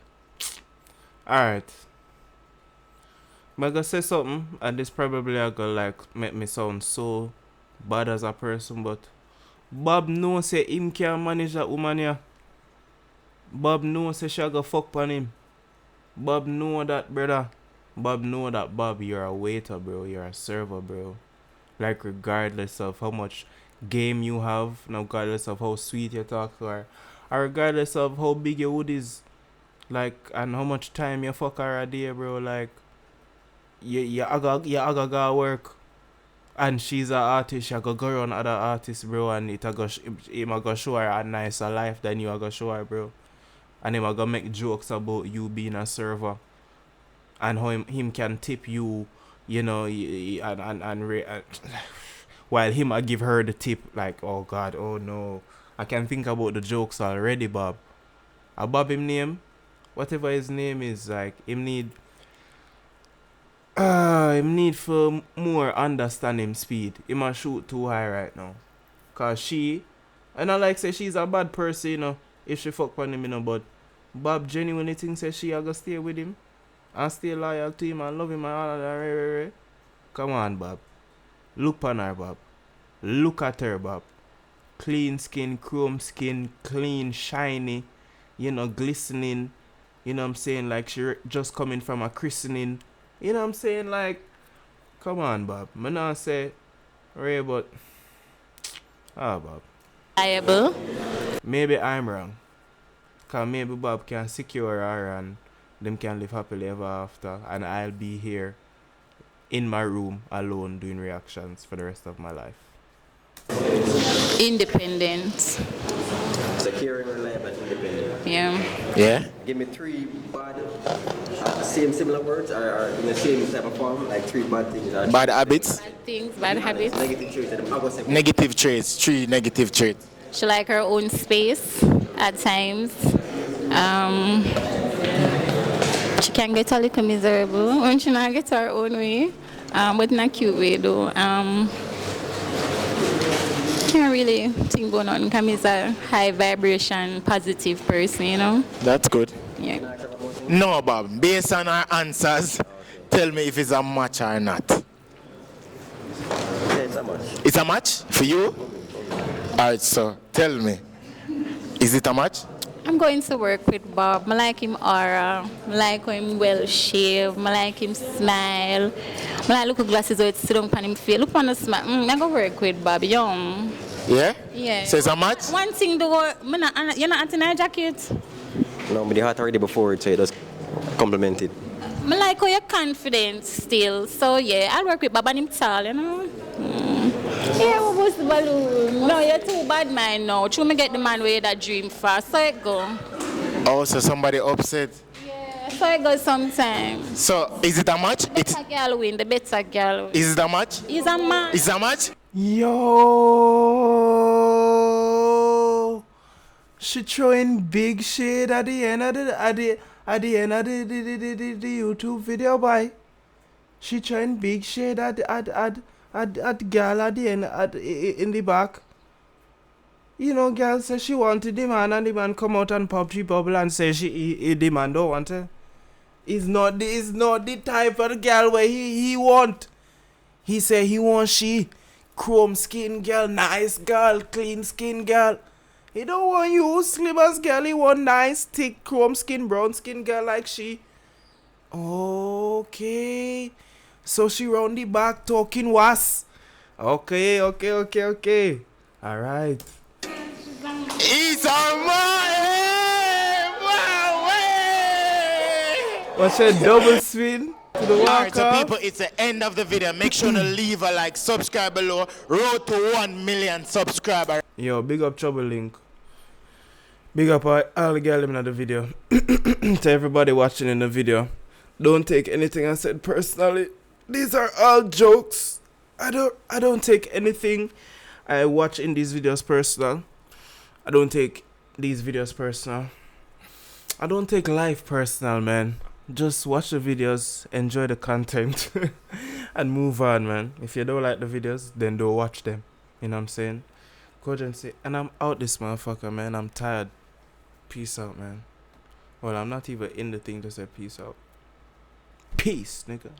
alright. I'm gonna say something, and this probably gonna like make me sound so bad as a person, but Bob knows say him can manage that woman here. Bob knows say she gonna fuck on him. Bob know that, brother. Bob know that, Bob, you're a waiter, bro. You're a server, bro. Like, regardless of how much game you have, regardless of how sweet you talk to her, or regardless of how big your wood is, like, and how much time you fuck her a day, bro, like, you aga work. And she's an artist, she go around other artists, bro, and him go show her a nicer life than you go show her, bro. And him gonna make jokes about you being a server and how him can tip you, you know, while him I give her the tip. Like, oh God, oh no, I can think about the jokes already, Bob. Bob him name, whatever his name is, like him need for more understand him speed. Him a shoot too high right now. Cause she, and I like say she's a bad person, you know, if she fuck on him, you know, but Bob genuinely thinks that she a go stay with him and stay loyal to him and love him and all of that. Come on, Bob. Look on her, Bob. Look at her, Bob. Clean skin, chrome skin, clean, shiny, you know, glistening. You know what I'm saying? Like she just coming from a christening. You know what I'm saying? Like, come on, Bob. I not say Ray, but Bob. Liable. Maybe I'm wrong. Cause maybe Bob can secure her and them can live happily ever after, and I'll be here in my room alone doing reactions for the rest of my life. Independent. Secure, reliable, and independent. Yeah. Yeah? Give me 3 bad, similar words, or in the same type of form, like 3 bad things. Bad habits? Bad things, bad habits. Negative traits. Negative traits. 3 negative traits. She like her own space at times. She can get a little miserable when she not get her own way, but in a cute way though. Can't really think about nothing because he's a high vibration, positive person, you know. That's good. Yeah. No, Bob. Based on our answers, tell me if it's a match or not. Yeah, it's a match. It's a match for you? Alright, so tell me. Is it a match? I'm going to work with Bob. I like him aura. I like him well shaved. I like him smile. I like look at glasses so it's sit down on him face. Look on the smile. I go work with Bob. Young. Yeah? Yeah. So it's a match? One thing though, you're not anti a jacket. No, but the heart already before it, so it does compliment it. I like how you're confident still. So yeah, I'll work with Bob and him tall, you know. Yeah, what was the balloon? No, you're too bad, man. No, try me get the man where that dream fast. So it go. Oh, so somebody upset? Yeah, so it goes sometimes. So is it a match? The better girl win. The better girl win. Is it a match? It's a match. Is it a match? Yo, she throwing big shade at the end of the YouTube video, boy. She throwing big shade at girl at the end in the back. You know, girl says she wanted the man and the man come out and pop the bubble and say the man don't want her. It's not the type of girl where he want. He say he want she chrome skin girl, nice girl, clean skin girl. He don't want you slim as girl. He want nice, thick, chrome skin, brown skin girl like she. Okay. So she round the back talking was. Okay. Alright. It's a What's a double spin to the Alright, so walk people, it's the end of the video. Make sure to leave a like, subscribe below. Road to 1 million subscribers. Yo, big up Trouble Link. Big up all the girls in the video. To everybody watching in the video. Don't take anything I said personally. These are all jokes. I don't take anything I watch in these videos personal. I don't take these videos personal. I don't take life personal, man. Just watch the videos, enjoy the content, and move on, man. If you don't like the videos, then don't watch them. You know what I'm saying? Kogency. And I'm out this motherfucker, man. I'm tired. Peace out, man. Well, I'm not even in the thing to say peace out. Peace, nigga.